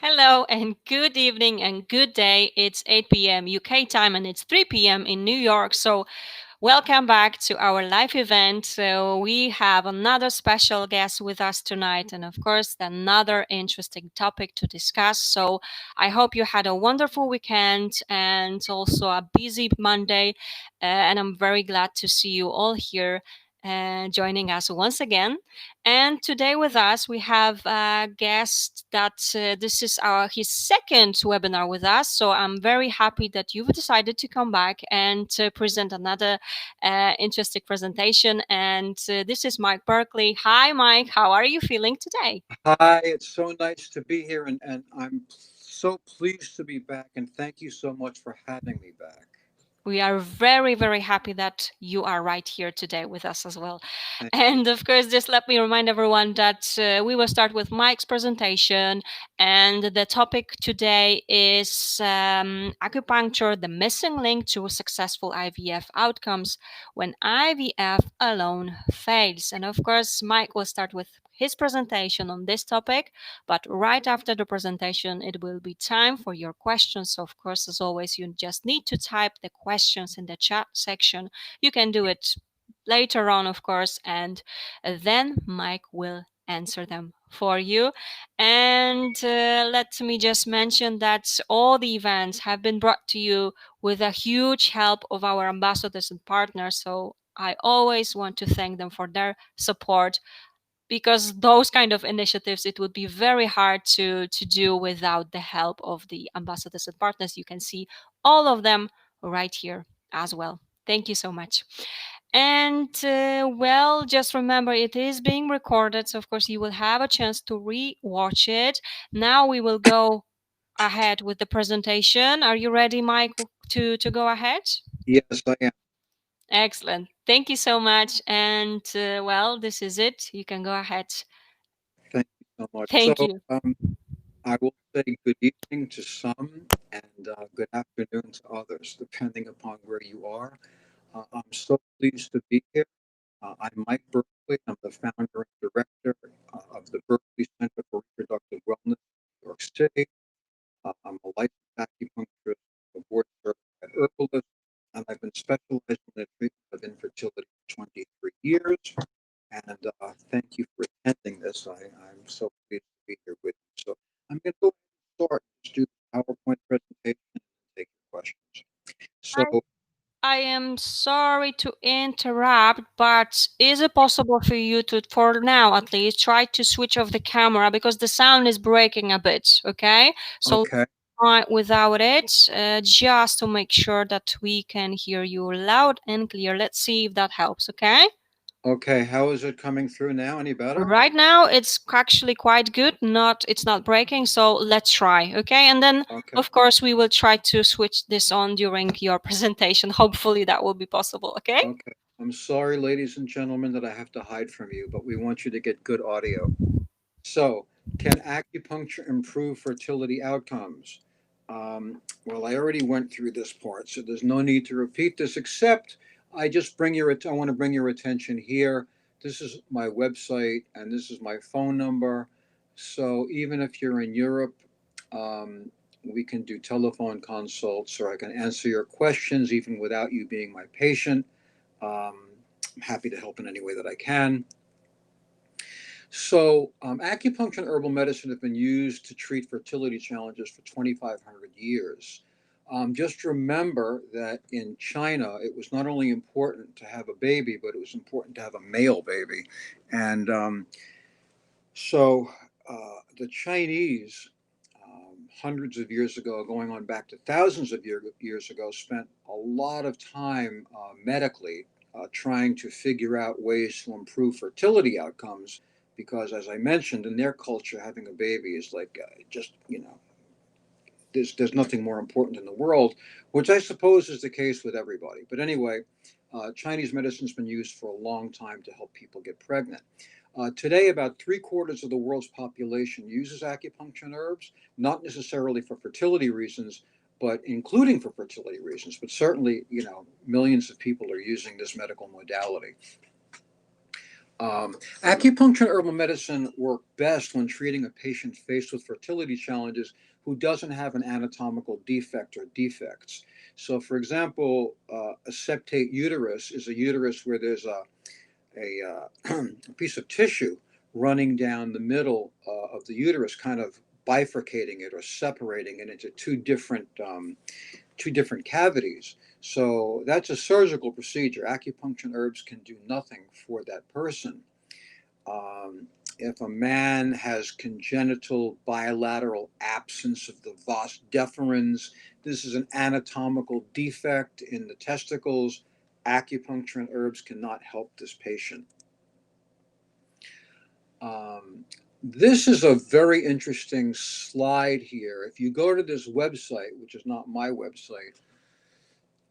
Hello and good evening and good day. It's 8 p.m. UK time and it's 3 p.m. in New York. So, welcome back to our live event. So, we have another special guest with us tonight, and of course, another interesting topic to discuss. So, I hope you had a wonderful weekend and also a busy Monday. And I'm very glad to see you all here joining us once again. And today with us we have a guest that this is our his second webinar with us. So I'm very happy that you've decided to come back and present another interesting presentation. And this is Mike Berkley. Hi, Mike. How are you feeling today? Hi, it's so nice to be here, and I'm so pleased to be back, and thank you so much for having me back. We are very, very happy that you are right here today with us as well. Thank you. And of course, just let me remind everyone that we will start with Mike's presentation. And the topic today is acupuncture, the missing link to successful IVF outcomes when IVF alone fails. And of course, Mike will start with his presentation on this topic. But right after the presentation, it will be time for your questions. So, of course, as always, you just need to type the questions in the chat section. You can do it later on, of course, and then Mike will answer them for you. And let me just mention that all the events have been brought to you with a huge help of our ambassadors and partners. So I always want to thank them for their support because those kind of initiatives it would be very hard to do without the help of the ambassadors and partners. You can see all of them right here as well. Thank you so much. And well, just remember it is being recorded, so of course you will have a chance to re-watch it. Now we will go ahead with the presentation. Are you ready, Mike, to go ahead? Yes, I am. Excellent. Thank you so much. And well, this is it. You can go ahead. Thank you so much. Thank you. I will say good evening to some and good afternoon to others, depending upon where you are. I'm so pleased to be here. I'm Mike Berkley. I'm the founder and director of the Berkley Center for Reproductive Wellness in New York City. I'm a licensed acupuncturist, a board certified herbalist, and I've been specializing in the treatment of infertility for 23 years. And thank you for attending this. I'm so pleased to be here with you. So I'm going to go ahead and start. Just do the PowerPoint presentation and take your questions. So, I am sorry to interrupt, but is it possible for you to, for now at least, try to switch off the camera because the sound is breaking a bit, okay? So okay. try without it, just to make sure that we can hear you loud and clear. Let's see if that helps, okay? Okay. How is it coming through now? Any better? Right now, it's actually quite good. Not, it's not breaking. So let's try, okay? And then, Okay. of course, we will try to switch this on during your presentation. Hopefully, that will be possible, okay? Okay. I'm sorry, ladies and gentlemen, that I have to hide from you, but we want you to get good audio. So, can acupuncture improve fertility outcomes? Well, I already went through this part, so there's no need to repeat this, except I want to bring your attention here. This is my website and this is my phone number. So even if you're in Europe, um, we can do telephone consults or I can answer your questions even without you being my patient. I'm happy to help in any way that I can. So, acupuncture and herbal medicine have been used to treat fertility challenges for 2,500 years. Just remember that in China, it was not only important to have a baby, but it was important to have a male baby. And so the Chinese, hundreds of years ago, going on back to thousands of years ago, spent a lot of time medically trying to figure out ways to improve fertility outcomes. Because, as I mentioned, in their culture, having a baby is like there's nothing more important in the world, which I suppose is the case with everybody. But anyway, Chinese medicine's been used for a long time to help people get pregnant. Today, about three-quarters of the world's population uses acupuncture and herbs, not necessarily for fertility reasons, but including for fertility reasons. But certainly, millions of people are using this medical modality. Acupuncture and herbal medicine work best when treating a patient faced with fertility challenges who doesn't have an anatomical defect or defects. So, for example, a septate uterus is a uterus where there's a piece of tissue running down the middle of the uterus, kind of bifurcating it or separating it into two different cavities. So that's a surgical procedure. Acupuncture and herbs can do nothing for that person. If a man has congenital bilateral absence of the vas deferens, this is an anatomical defect in the testicles. Acupuncture and herbs cannot help this patient. This is a very interesting slide here. If you go to this website, which is not my website,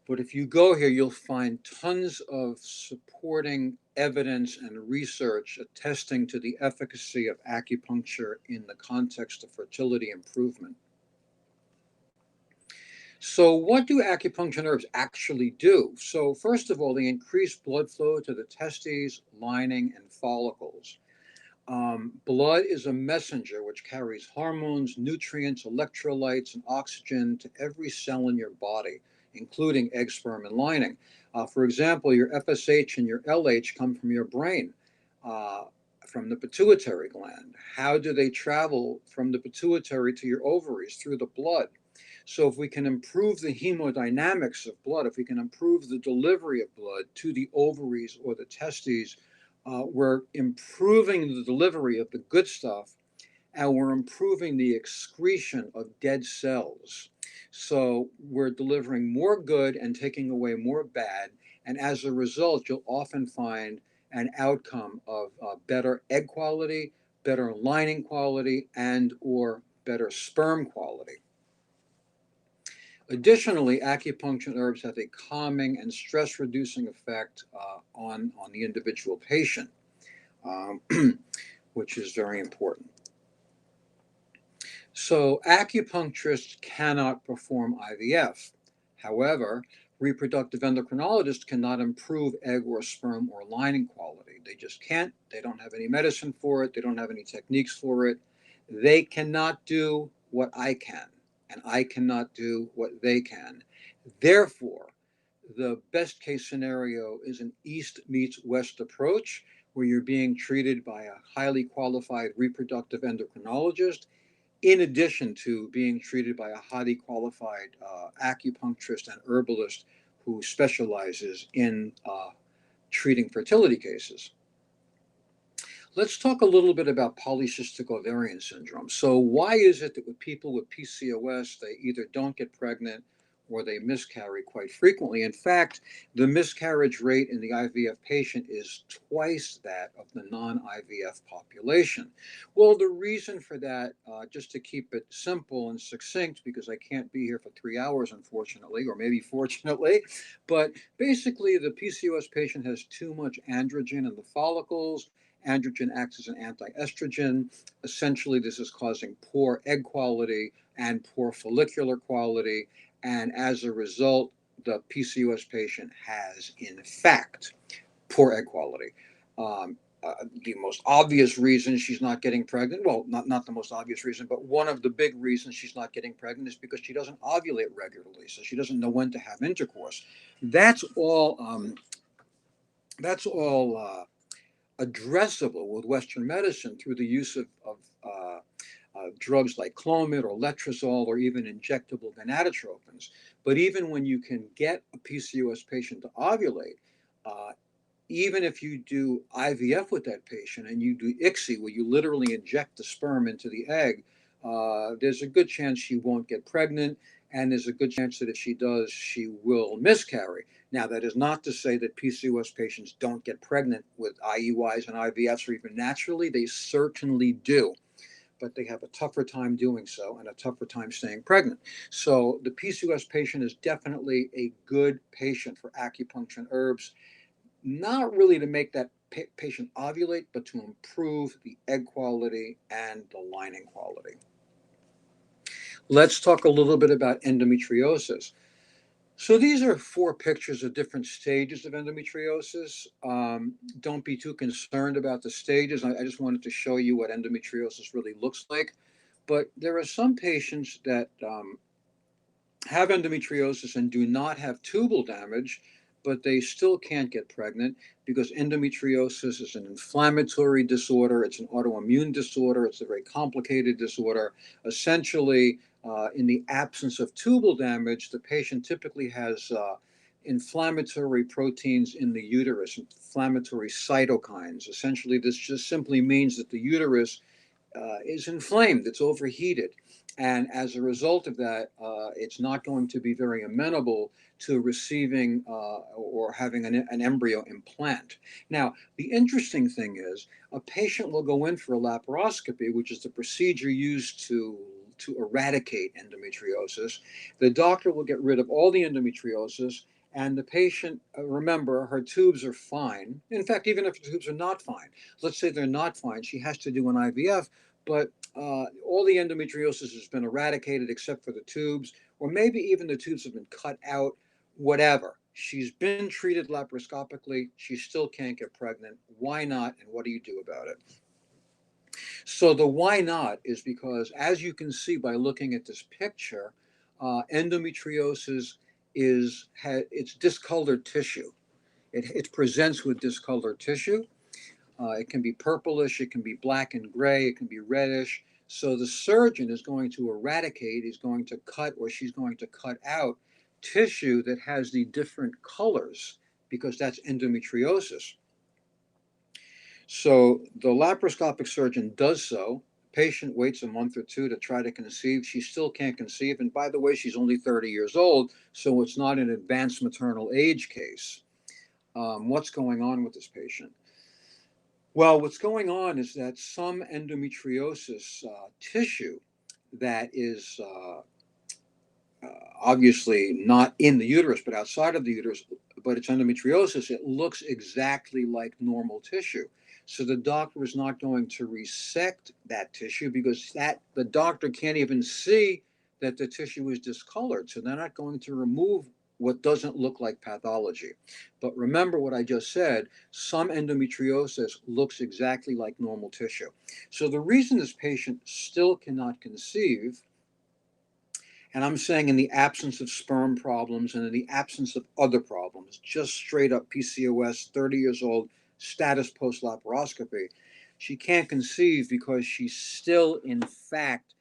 but if you go here, you'll find tons of supporting evidence and research attesting to the efficacy of acupuncture in the context of fertility improvement. So what do acupuncture and herbs actually do? So first of all, they increase blood flow to the testes, lining, and follicles. Blood is a messenger which carries hormones, nutrients, electrolytes, and oxygen to every cell in your body, including egg, sperm, and lining. For example, your FSH and your LH come from your brain, from the pituitary gland. How do they travel from the pituitary to your ovaries? Through the blood. So if we can improve the hemodynamics of blood, if we can improve the delivery of blood to the ovaries or the testes, we're improving the delivery of the good stuff, and we're improving the excretion of dead cells. So we're delivering more good and taking away more bad. And as a result, you'll often find an outcome of better egg quality, better lining quality, and or better sperm quality. Additionally, acupuncture and herbs have a calming and stress-reducing effect on the individual patient, which is very important. So acupuncturists cannot perform IVF. However, reproductive endocrinologists cannot improve egg or sperm or lining quality. They just can't. They don't have any medicine for it. They don't have any techniques for it. They cannot do what I can, and I cannot do what they can. Therefore, the best case scenario is an East meets West approach, where you're being treated by a highly qualified reproductive endocrinologist, in addition to being treated by a highly qualified acupuncturist and herbalist who specializes in treating fertility cases. Let's talk a little bit about polycystic ovarian syndrome. So why is it that with people with PCOS, they either don't get pregnant or they miscarry quite frequently? In fact, the miscarriage rate in the IVF patient is twice that of the non-IVF population. Well, the reason for that, just to keep it simple and succinct, because I can't be here for 3 hours, unfortunately, or maybe fortunately, but basically the PCOS patient has too much androgen in the follicles. Androgen acts as an anti-estrogen. Essentially, this is causing poor egg quality and poor follicular quality. And as a result, the PCOS patient has, in fact, poor egg quality. The most obvious reason she's not getting pregnant, well, not the most obvious reason, but one of the big reasons she's not getting pregnant is because she doesn't ovulate regularly. So she doesn't know when to have intercourse. That's all addressable with Western medicine through the use of drugs like Clomid or letrozole or even injectable gonadotropins. But even when you can get a PCOS patient to ovulate, even if you do IVF with that patient and you do ICSI, where you literally inject the sperm into the egg, there's a good chance she won't get pregnant, and there's a good chance that if she does, she will miscarry. Now, that is not to say that PCOS patients don't get pregnant with IUIs and IVFs or even naturally. They certainly do, but they have a tougher time doing so and a tougher time staying pregnant. So the PCOS patient is definitely a good patient for acupuncture and herbs, not really to make that patient ovulate, but to improve the egg quality and the lining quality. Let's talk a little bit about endometriosis. So these are 4 pictures of different stages of endometriosis. Don't be too concerned about the stages. I just wanted to show you what endometriosis really looks like. But there are some patients that have endometriosis and do not have tubal damage, but they still can't get pregnant because endometriosis is an inflammatory disorder. It's an autoimmune disorder. It's a very complicated disorder. Essentially, in the absence of tubal damage, the patient typically has inflammatory proteins in the uterus, inflammatory cytokines. Essentially, this just simply means that the uterus is inflamed, it's overheated. And as a result of that, it's not going to be very amenable to receiving or having an embryo implant. Now, the interesting thing is a patient will go in for a laparoscopy, which is the procedure used to eradicate endometriosis. The doctor will get rid of all the endometriosis, and the patient, remember, her tubes are fine. In fact, even if the tubes are not fine, let's say they're not fine, she has to do an IVF, but all the endometriosis has been eradicated except for the tubes, or maybe even the tubes have been cut out, whatever. She's been treated laparoscopically. She still can't get pregnant. Why not? And what do you do about it? So the why not is because, as you can see by looking at this picture, endometriosis it's discolored tissue. It presents with discolored tissue. It can be purplish, it can be black and gray, it can be reddish. So the surgeon is going to eradicate, is going to cut, or she's going to cut out tissue that has the different colors because that's endometriosis. So the laparoscopic surgeon does so. Patient waits a month or two to try to conceive. She still can't conceive. And by the way, she's only 30 years old, so it's not an advanced maternal age case. What's going on with this patient? Well, what's going on is that some endometriosis tissue that is obviously not in the uterus, but outside of the uterus, but it's endometriosis, it looks exactly like normal tissue. So the doctor is not going to resect that tissue because the doctor can't even see that the tissue is discolored. So they're not going to remove what doesn't look like pathology. But remember what I just said, some endometriosis looks exactly like normal tissue. So the reason this patient still cannot conceive, and I'm saying in the absence of sperm problems and in the absence of other problems, just straight up PCOS, 30 years old, status post laparoscopy, she can't conceive because she still, in fact,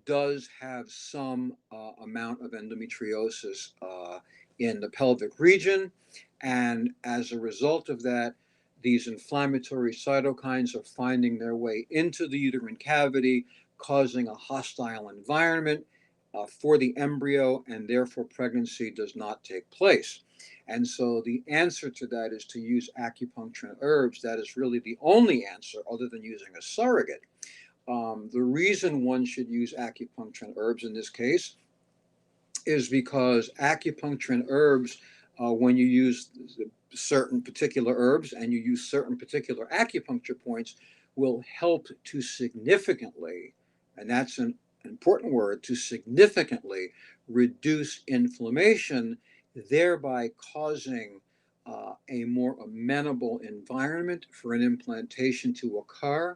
does have some amount of endometriosis in the pelvic region. And as a result of that, these inflammatory cytokines are finding their way into the uterine cavity, causing a hostile environment for the embryo, and therefore pregnancy does not take place. And so the answer to that is to use acupuncture and herbs. That is really the only answer other than using a surrogate. The reason one should use acupuncture and herbs in this case is because acupuncture and herbs, when you use certain particular herbs and you use certain particular acupuncture points, will help to significantly, and that's an important word, to significantly reduce inflammation, thereby causing a more amenable environment for an implantation to occur,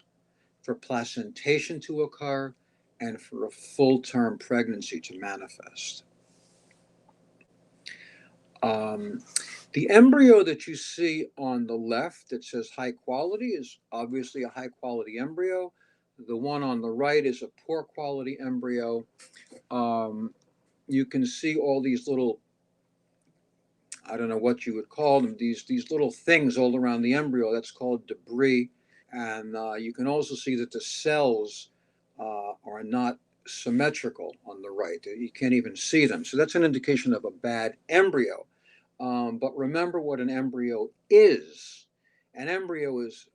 for placentation to occur, and for a full-term pregnancy to manifest. Um, the embryo that you see on the left that says high quality is obviously a high quality embryo. The one on the right is a poor quality embryo. You can see all these little, I don't know what you would call them, these little things all around the embryo. That's called debris. And you can also see that the cells are not symmetrical on the right. You can't even see them. So that's an indication of a bad embryo. But remember what an embryo is. An embryo is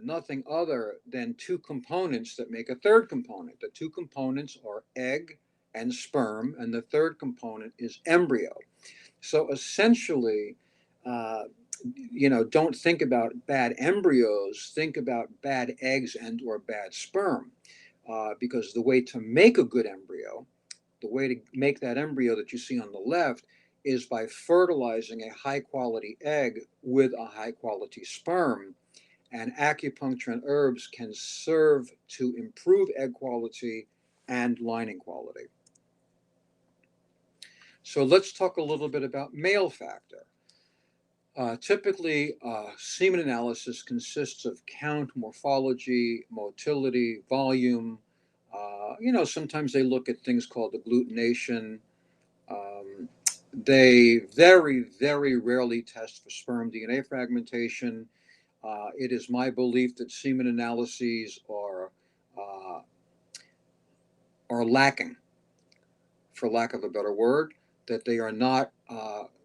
nothing other than 2 components that make a third component. The 2 components are egg and sperm, and the third component is embryo. So essentially, uh, don't think about bad embryos, think about bad eggs and or bad sperm. Because the way to make a good embryo, the way to make that embryo that you see on the left is by fertilizing a high quality egg with a high quality sperm. And acupuncture and herbs can serve to improve egg quality and lining quality. So let's talk a little bit about male factor. Typically, semen analysis consists of count, morphology, motility, volume. Sometimes they look at things called agglutination. Um, they very, very rarely test for sperm DNA fragmentation. It is my belief that semen analyses are lacking, for lack of a better word, that they are not,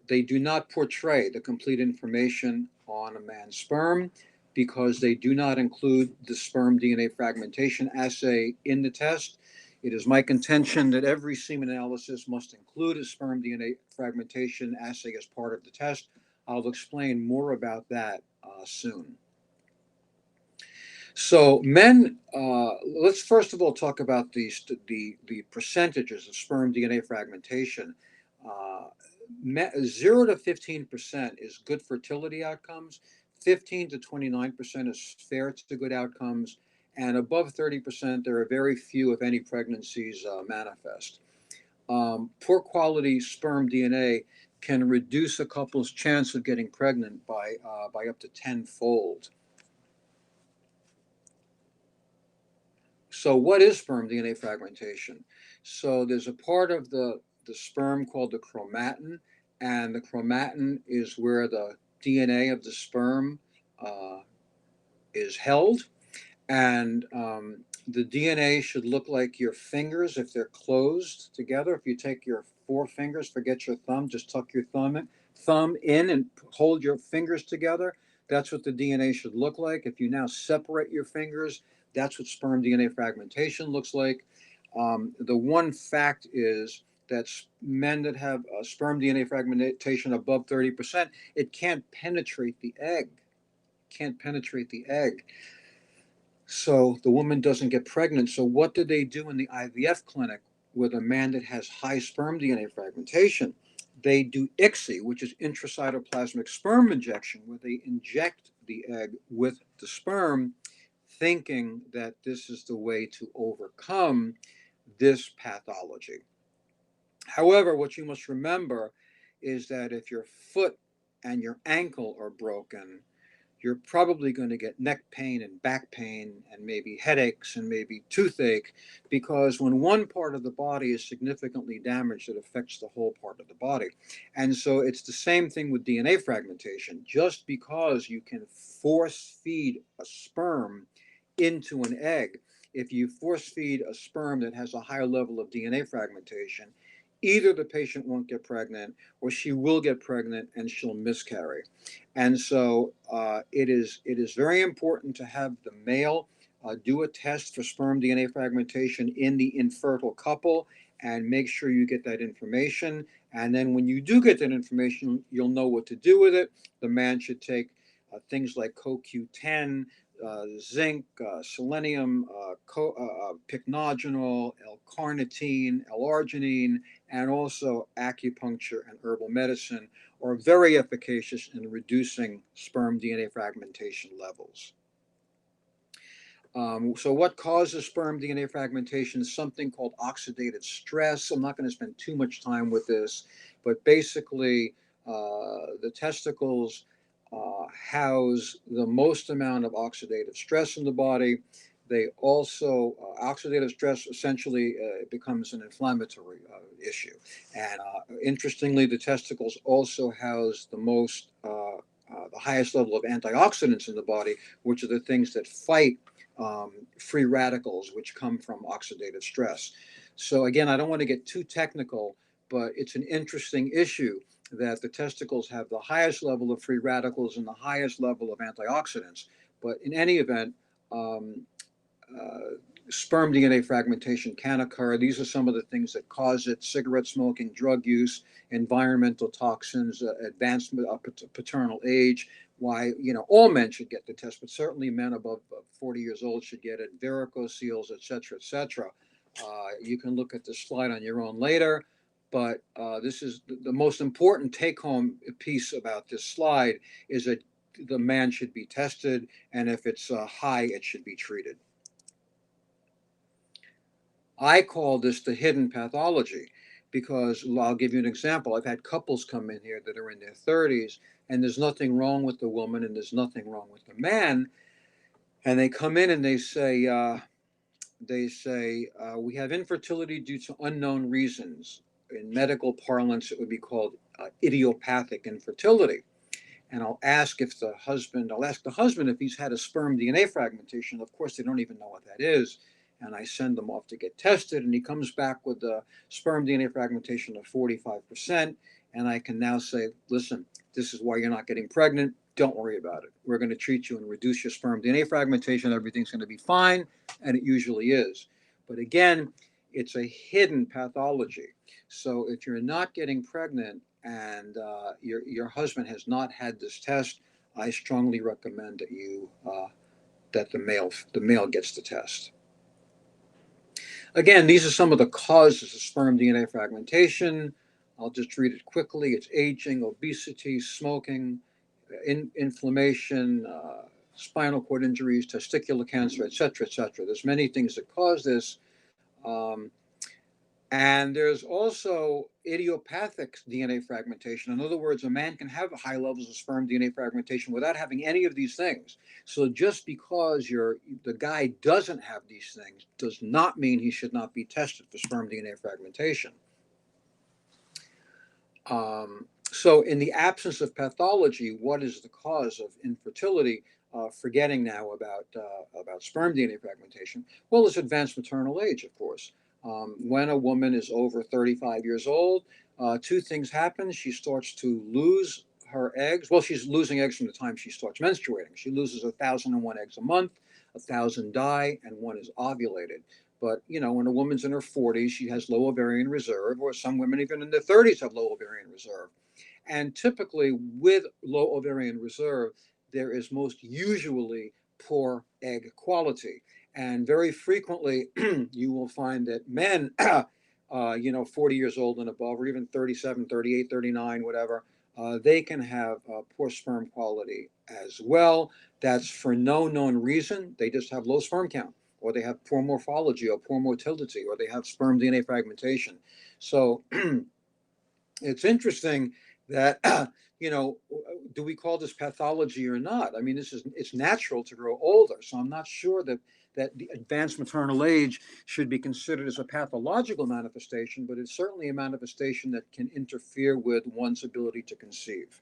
they do not portray the complete information on a man's sperm because they do not include the sperm DNA fragmentation assay in the test. It is my contention that every semen analysis must include a sperm DNA fragmentation assay as part of the test. I'll explain more about that soon. So men, let's first of all talk about the percentages of sperm DNA fragmentation. Uh, 0 to 15% is good fertility outcomes. 15 to 29% is fair to good outcomes, and above 30%, there are very few, if any, pregnancies manifest. Poor quality sperm DNA can reduce a couple's chance of getting pregnant by up to tenfold. So what is sperm DNA fragmentation? So there's a part of the sperm called the chromatin, and the chromatin is where the DNA of the sperm uh, is held. And the DNA should look like your fingers if they're closed together. If you take your four fingers, forget your thumb, just tuck your thumb in and hold your fingers together. That's what the DNA should look like. If you now separate your fingers, that's what sperm DNA fragmentation looks like. The one fact is that men that have sperm DNA fragmentation above 30%, it can't penetrate the egg. Can't penetrate the egg. So the woman doesn't get pregnant. So what do they do in the IVF clinic with a man that has high sperm DNA fragmentation? They do ICSI, which is intracytoplasmic sperm injection, where they inject the egg with the sperm, thinking that this is the way to overcome this pathology. However, what you must remember is that if your foot and your ankle are broken, you're probably going to get neck pain and back pain and maybe headaches and maybe toothache, because when one part of the body is significantly damaged, it affects the whole part of the body. And so it's the same thing with DNA fragmentation. Just because you can force feed a sperm into an egg, if you force feed a sperm that has a higher level of DNA fragmentation, either the patient won't get pregnant or she will get pregnant and she'll miscarry. And so it is very important to have the male do a test for sperm DNA fragmentation in the infertile couple and make sure you get that information. And then when you do get that information, you'll know what to do with it. The man should take things like CoQ10, zinc, selenium, pycnogenol, L-carnitine, L-arginine, and also acupuncture and herbal medicine are very efficacious in reducing sperm DNA fragmentation levels. So what causes sperm DNA fragmentation is something called oxidative stress. I'm not going to spend too much time with this, but basically the testicles house the most amount of oxidative stress in the body. They also, oxidative stress essentially becomes an inflammatory issue. And interestingly, the testicles also house the highest level of antioxidants in the body, which are the things that fight free radicals, which come from oxidative stress. So again, I don't want to get too technical, but it's an interesting issue that the testicles have the highest level of free radicals and the highest level of antioxidants. But in any event, um, uh, sperm DNA fragmentation can occur. These are some of the things that cause it: cigarette smoking, drug use, environmental toxins, advanced paternal age. Why, all men should get the test, but certainly men above 40 years old should get it. Varicose seals, et cetera, et cetera. You can look at the slide on your own later. But this is the most important take-home piece about this slide is that the man should be tested, and if it's high, it should be treated. I call this the hidden pathology because I'll give you an example. I've had couples come in here that are in their 30s, and there's nothing wrong with the woman and there's nothing wrong with the man. And they come in and they say, we have infertility due to unknown reasons. In medical parlance, it would be called idiopathic infertility. And I'll ask the husband if he's had a sperm DNA fragmentation. Of course, they don't even know what that is. And I send them off to get tested, and he comes back with a sperm DNA fragmentation of 45%. And I can now say, listen, this is why you're not getting pregnant. Don't worry about it. We're going to treat you and reduce your sperm DNA fragmentation. Everything's going to be fine. And it usually is. But again, it's a hidden pathology. So if you're not getting pregnant and your husband has not had this test, I strongly recommend that that the male gets the test. Again, these are some of the causes of sperm DNA fragmentation. I'll just read it quickly. It's aging, obesity, smoking, inflammation, spinal cord injuries, testicular cancer, etc., etc. There's many things that cause this. And there's also idiopathic DNA fragmentation. In other words, a man can have high levels of sperm DNA fragmentation without having any of these things. So just because the guy doesn't have these things does not mean he should not be tested for sperm DNA fragmentation. So in the absence of pathology, what is the cause of infertility? Forgetting now about sperm DNA fragmentation. Well, it's advanced maternal age, of course. When a woman is over 35 years old, two things happen. She starts to lose her eggs. Well, she's losing eggs from the time she starts menstruating. She loses 1,001 eggs a month, 1,000 die, and one is ovulated. But, when a woman's in her 40s, she has low ovarian reserve, or some women even in their 30s have low ovarian reserve. And typically with low ovarian reserve, there is most usually poor egg quality. And very frequently, you will find that men, 40 years old and above, or even 37, 38, 39, whatever, they can have poor sperm quality as well. That's for no known reason. They just have low sperm count, or they have poor morphology, or poor motility, or they have sperm DNA fragmentation. So it's interesting that, do we call this pathology or not? I mean, it's natural to grow older. So I'm not sure that the advanced maternal age should be considered as a pathological manifestation, but it's certainly a manifestation that can interfere with one's ability to conceive.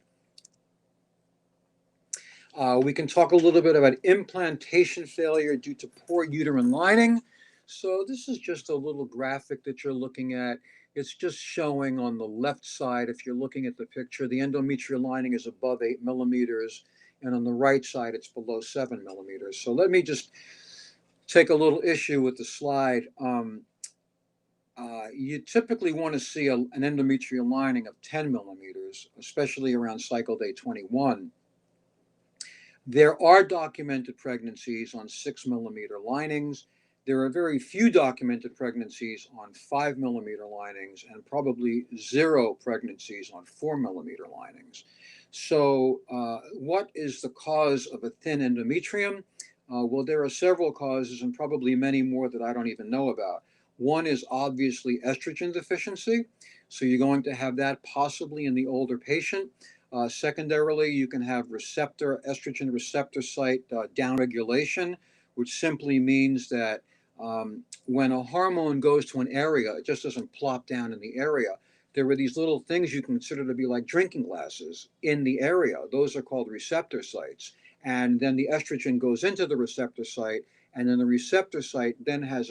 We can talk a little bit about implantation failure due to poor uterine lining. So this is just a little graphic that you're looking at. It's just showing on the left side, if you're looking at the picture, the endometrial lining is above 8 millimeters, and on the right side, it's below 7 millimeters. So let me just take a little issue with the slide. You typically want to see an endometrial lining of 10 millimeters, especially around cycle day 21. There are documented pregnancies on 6 millimeter linings. There are very few documented pregnancies on 5 millimeter linings, and probably 0 pregnancies on 4 millimeter linings. So what is the cause of a thin endometrium? Well, there are several causes, and probably many more that I don't even know about. One is obviously estrogen deficiency. So you're going to have that possibly in the older patient. Secondarily, you can have estrogen receptor site downregulation, which simply means that when a hormone goes to an area, it just doesn't plop down in the area. There are these little things you consider to be like drinking glasses in the area. Those are called receptor sites. And then the estrogen goes into the receptor site, and then the receptor site then has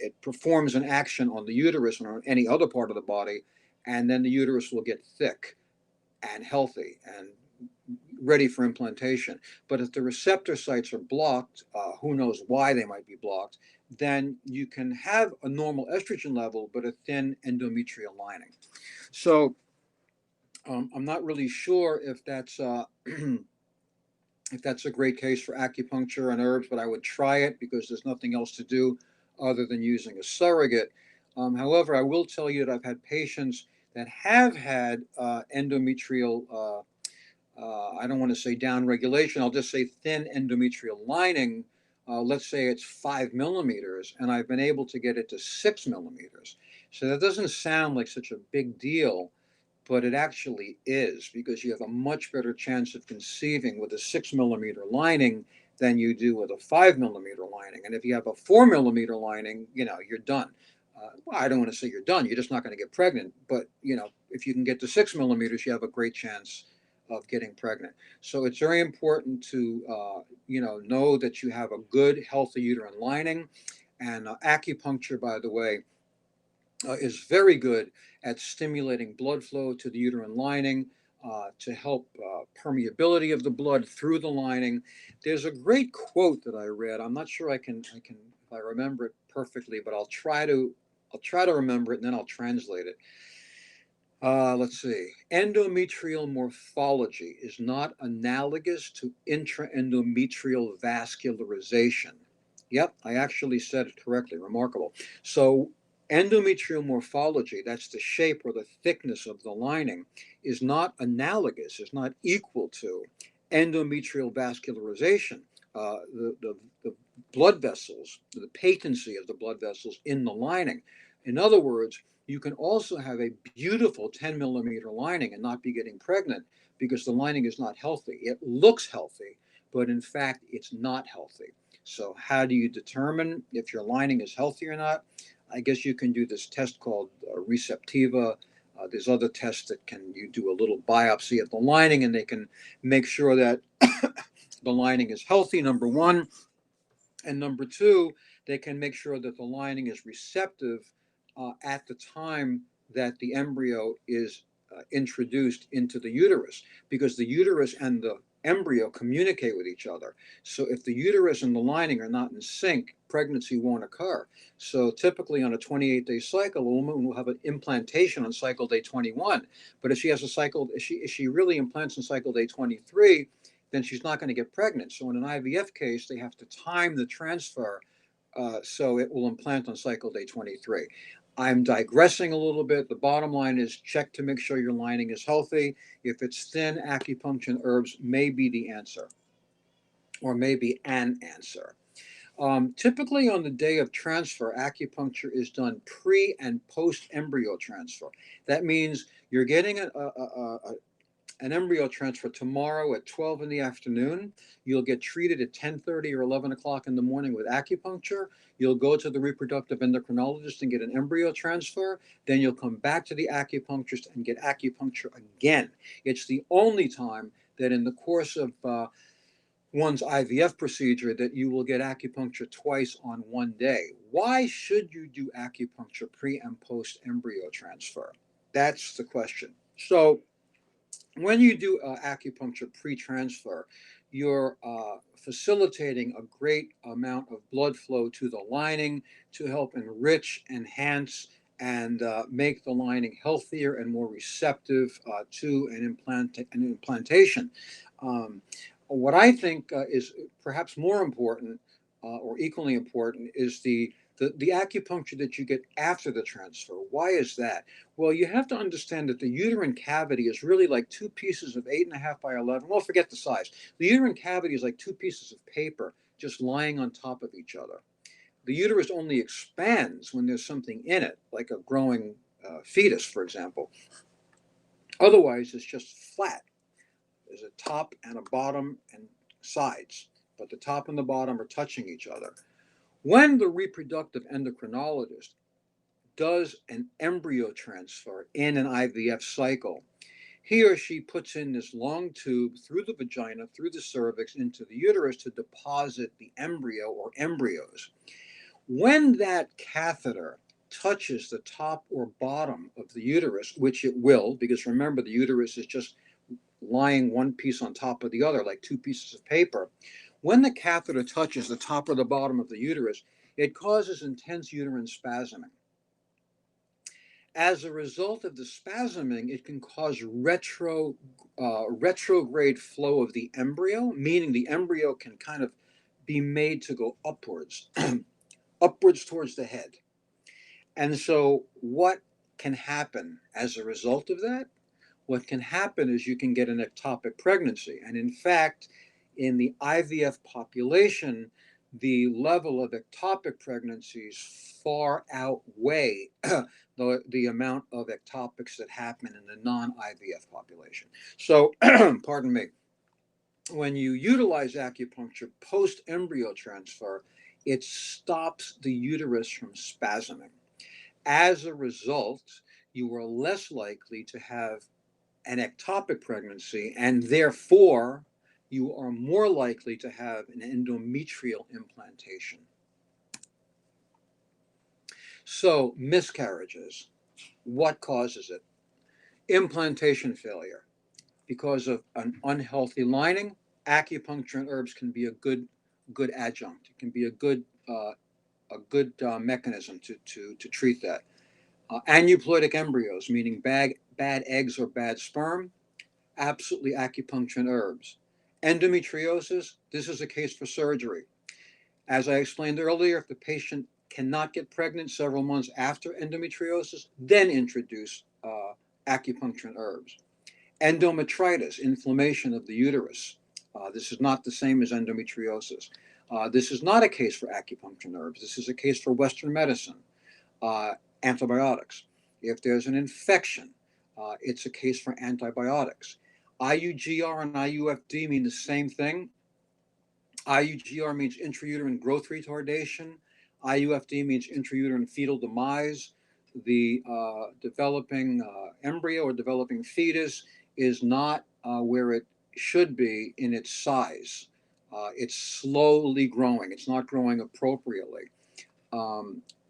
it performs an action on the uterus or on any other part of the body, and then the uterus will get thick and healthy and ready for implantation. But if the receptor sites are blocked, who knows why they might be blocked, then you can have a normal estrogen level, but a thin endometrial lining. So I'm not really sure if that's if that's a great case for acupuncture and herbs, but I would try it because there's nothing else to do other than using a surrogate. However, I will tell you that I've had patients that have had endometrial, I don't want to say down regulation, I'll just say thin endometrial lining. Let's say it's 5 millimeters, and I've been able to get it to 6 millimeters. So that doesn't sound like such a big deal, but it actually is, because you have a much better chance of conceiving with a 6 millimeter lining than you do with a 5 millimeter lining. And if you have a 4 millimeter lining, you're done. Well, I don't want to say you're done. You're just not going to get pregnant. But, if you can get to 6 millimeters, you have a great chance of getting pregnant. So it's very important to, know that you have a good, healthy uterine lining. And acupuncture, by the way, is very good at stimulating blood flow to the uterine lining to help permeability of the blood through the lining. There's a great quote that I read. I'm not sure I can if I remember it perfectly, but I'll try to remember it, and then I'll translate it. Let's see. Endometrial morphology is not analogous to intraendometrial vascularization. Yep, I actually said it correctly. Remarkable. So, endometrial morphology, that's the shape or the thickness of the lining, is not analogous, is not equal to endometrial vascularization. The blood vessels, the patency of the blood vessels in the lining. In other words, you can also have a beautiful 10 millimeter lining and not be getting pregnant because the lining is not healthy. It looks healthy, but in fact, it's not healthy. So, how do you determine if your lining is healthy or not? I guess you can do this test called receptiva. There's other tests that you do a little biopsy of the lining, and they can make sure that the lining is healthy, number one. And number two, they can make sure that the lining is receptive at the time that the embryo is introduced into the uterus, because the uterus and the embryo communicate with each other. So if the uterus and the lining are not in sync, pregnancy won't occur. So typically on a 28-day cycle, a woman will have an implantation on cycle day 21. But if she has a cycle, if she really implants on cycle day 23, then she's not going to get pregnant. So in an IVF case, they have to time the transfer so it will implant on cycle day 23. I'm digressing a little bit. The bottom line is check to make sure your lining is healthy. If it's thin, acupuncture and herbs may be the answer, or maybe an answer. Typically on the day of transfer, acupuncture is done pre and post embryo transfer. That means you're getting an embryo transfer tomorrow at 12 in the afternoon. You'll get treated at 10:30 or 11 o'clock in the morning with acupuncture. You'll go to the reproductive endocrinologist and get an embryo transfer. Then you'll come back to the acupuncturist and get acupuncture again. It's the only time that in the course of one's IVF procedure that you will get acupuncture twice on one day. Why should you do acupuncture pre and post embryo transfer? That's the question. So, when you do acupuncture pre-transfer, you're facilitating a great amount of blood flow to the lining to help enrich, enhance, and make the lining healthier and more receptive to an implantation. Um, what I think is perhaps more important or equally important is the acupuncture that you get after the transfer. Why is that? Well, you have to understand that the uterine cavity is really like two pieces of 8.5 by 11. Well, forget the size. The uterine cavity is like two pieces of paper just lying on top of each other. The uterus only expands when there's something in it, like a growing fetus, for example. Otherwise, it's just flat. There's a top and a bottom and sides, but the top and the bottom are touching each other. When the reproductive endocrinologist does an embryo transfer in an IVF cycle, he or she puts in this long tube through the vagina, through the cervix, into the uterus to deposit the embryo or embryos. When that catheter touches the top or bottom of the uterus, which it will, because remember, the uterus is just lying one piece on top of the other, like two pieces of paper. When the catheter touches the top or the bottom of the uterus, it causes intense uterine spasming. As a result of the spasming, it can cause retrograde flow of the embryo, meaning the embryo can kind of be made to go upwards, upwards towards the head. And so what can happen as a result of that? What can happen is you can get an ectopic pregnancy. And in fact, in the IVF population, the level of ectopic pregnancies far outweigh the amount of ectopics that happen in the non-IVF population. So, pardon me, when you utilize acupuncture post embryo transfer, it stops the uterus from spasming. As a result, you are less likely to have an ectopic pregnancy, and therefore you are more likely to have an endometrial implantation. So, miscarriages, what causes it? Implantation failure. Because of an unhealthy lining, acupuncture and herbs can be a good adjunct. It can be a good mechanism to treat that. Aneuploidic embryos, meaning bad eggs or bad sperm, absolutely acupuncture and herbs. Endometriosis, this is a case for surgery. As I explained earlier, if the patient cannot get pregnant several months after endometriosis, then introduce acupuncture and herbs. Endometritis, inflammation of the uterus. This is not the same as endometriosis. This is not a case for acupuncture and herbs. This is a case for Western medicine, antibiotics. If there's an infection, it's a case for antibiotics. IUGR and IUFD mean the same thing. IUGR means intrauterine growth retardation. IUFD means intrauterine fetal demise. The developing embryo or developing fetus is not where it should be in its size. It's slowly growing. It's not growing appropriately.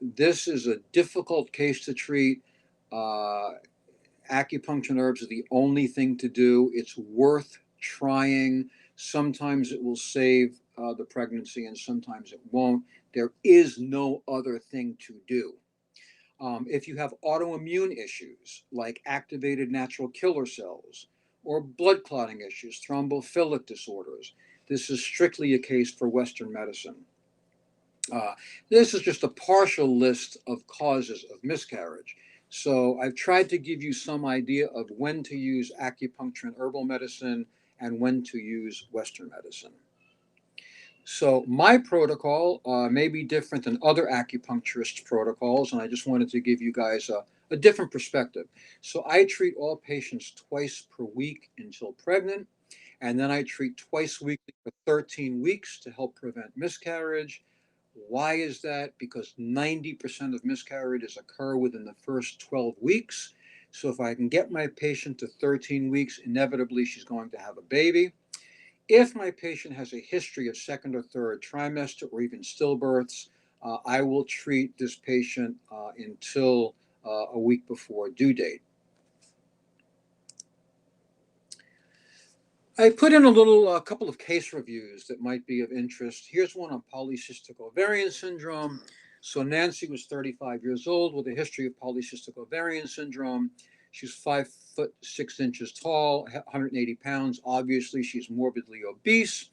This is a difficult case to treat. Acupuncture and herbs are the only thing to do. It's worth trying. Sometimes it will save the pregnancy and sometimes it won't. There is no other thing to do. If you have autoimmune issues like activated natural killer cells or blood clotting issues, thrombophilic disorders, this is strictly a case for Western medicine. This is just a partial list of causes of miscarriage. So I've tried to give you some idea of when to use acupuncture and herbal medicine and when to use Western medicine. So my protocol may be different than other acupuncturists' protocols, and I just wanted to give you guys a different perspective. So I treat all patients twice per week until pregnant, and then I treat twice weekly for 13 weeks to help prevent miscarriage. Why is that? Because 90% of miscarriages occur within the first 12 weeks. So if I can get my patient to 13 weeks, inevitably she's going to have a baby. If my patient has a history of second or third trimester or even stillbirths, I will treat this patient until a week before due date. I put in a couple of case reviews that might be of interest. Here's one on polycystic ovarian syndrome. So Nancy was 35 years old with a history of polycystic ovarian syndrome. She's 5'6" tall, 180 pounds. Obviously, she's morbidly obese.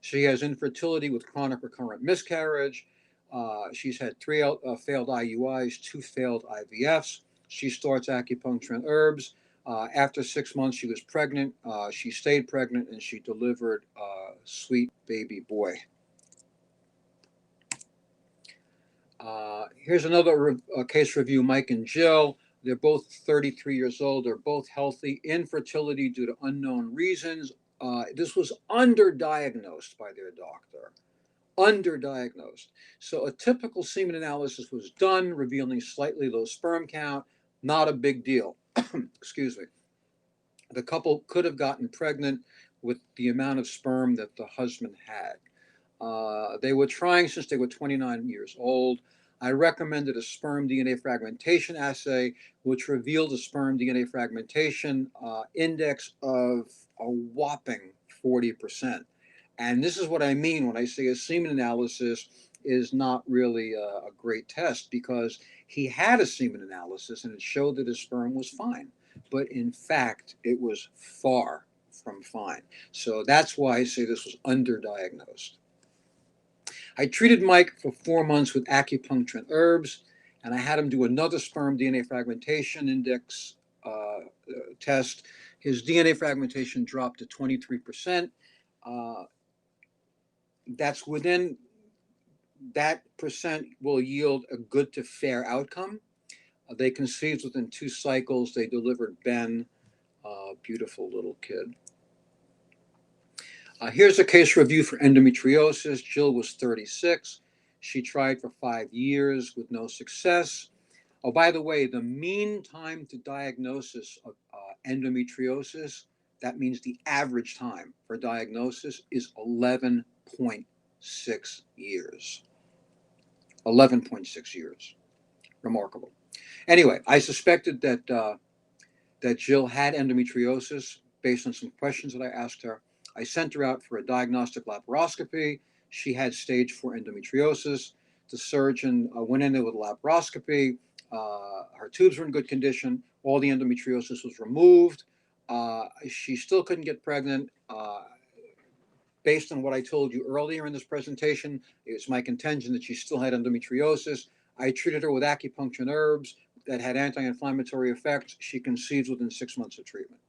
She has infertility with chronic recurrent miscarriage. She's had 3 failed IUIs, 2 failed IVFs. She starts acupuncture and herbs. After 6 months, she was pregnant. She stayed pregnant and she delivered a sweet baby boy. Here's another case review, Mike and Jill. They're both 33 years old. They're both healthy. Infertility due to unknown reasons. This was underdiagnosed by their doctor. Underdiagnosed. So a typical semen analysis was done, revealing slightly low sperm count. Not a big deal. Excuse me. The couple could have gotten pregnant with the amount of sperm that the husband had. They were trying since they were 29 years old. I recommended a sperm DNA fragmentation assay, which revealed a sperm DNA fragmentation index of a whopping 40%. And this is what I mean when I say a semen analysis is not really a great test, because he had a semen analysis and it showed that his sperm was fine. But in fact, it was far from fine. So that's why I say this was underdiagnosed. I treated Mike for 4 months with acupuncture and herbs. and I had him do another sperm DNA fragmentation index test. His DNA fragmentation dropped to 23%. Uh, that's within that percent will yield a good to fair outcome. They conceived within 2 cycles. They delivered Ben, beautiful little kid. Here's a case review for endometriosis. Jill was 36. She tried for 5 years with no success. Oh, by the way, the mean time to diagnosis of endometriosis, that means the average time for diagnosis, is 11.6 years. 11.6 years. Remarkable. Anyway, I suspected that Jill had endometriosis based on some questions that I asked her. I sent her out for a diagnostic laparoscopy. She had stage 4 endometriosis. The surgeon went in there with a laparoscopy. Her tubes were in good condition. All the endometriosis was removed. She still couldn't get pregnant. Based on what I told you earlier in this presentation, it's my contention that she still had endometriosis. I treated her with acupuncture and herbs that had anti-inflammatory effects. She conceived within 6 months of treatment.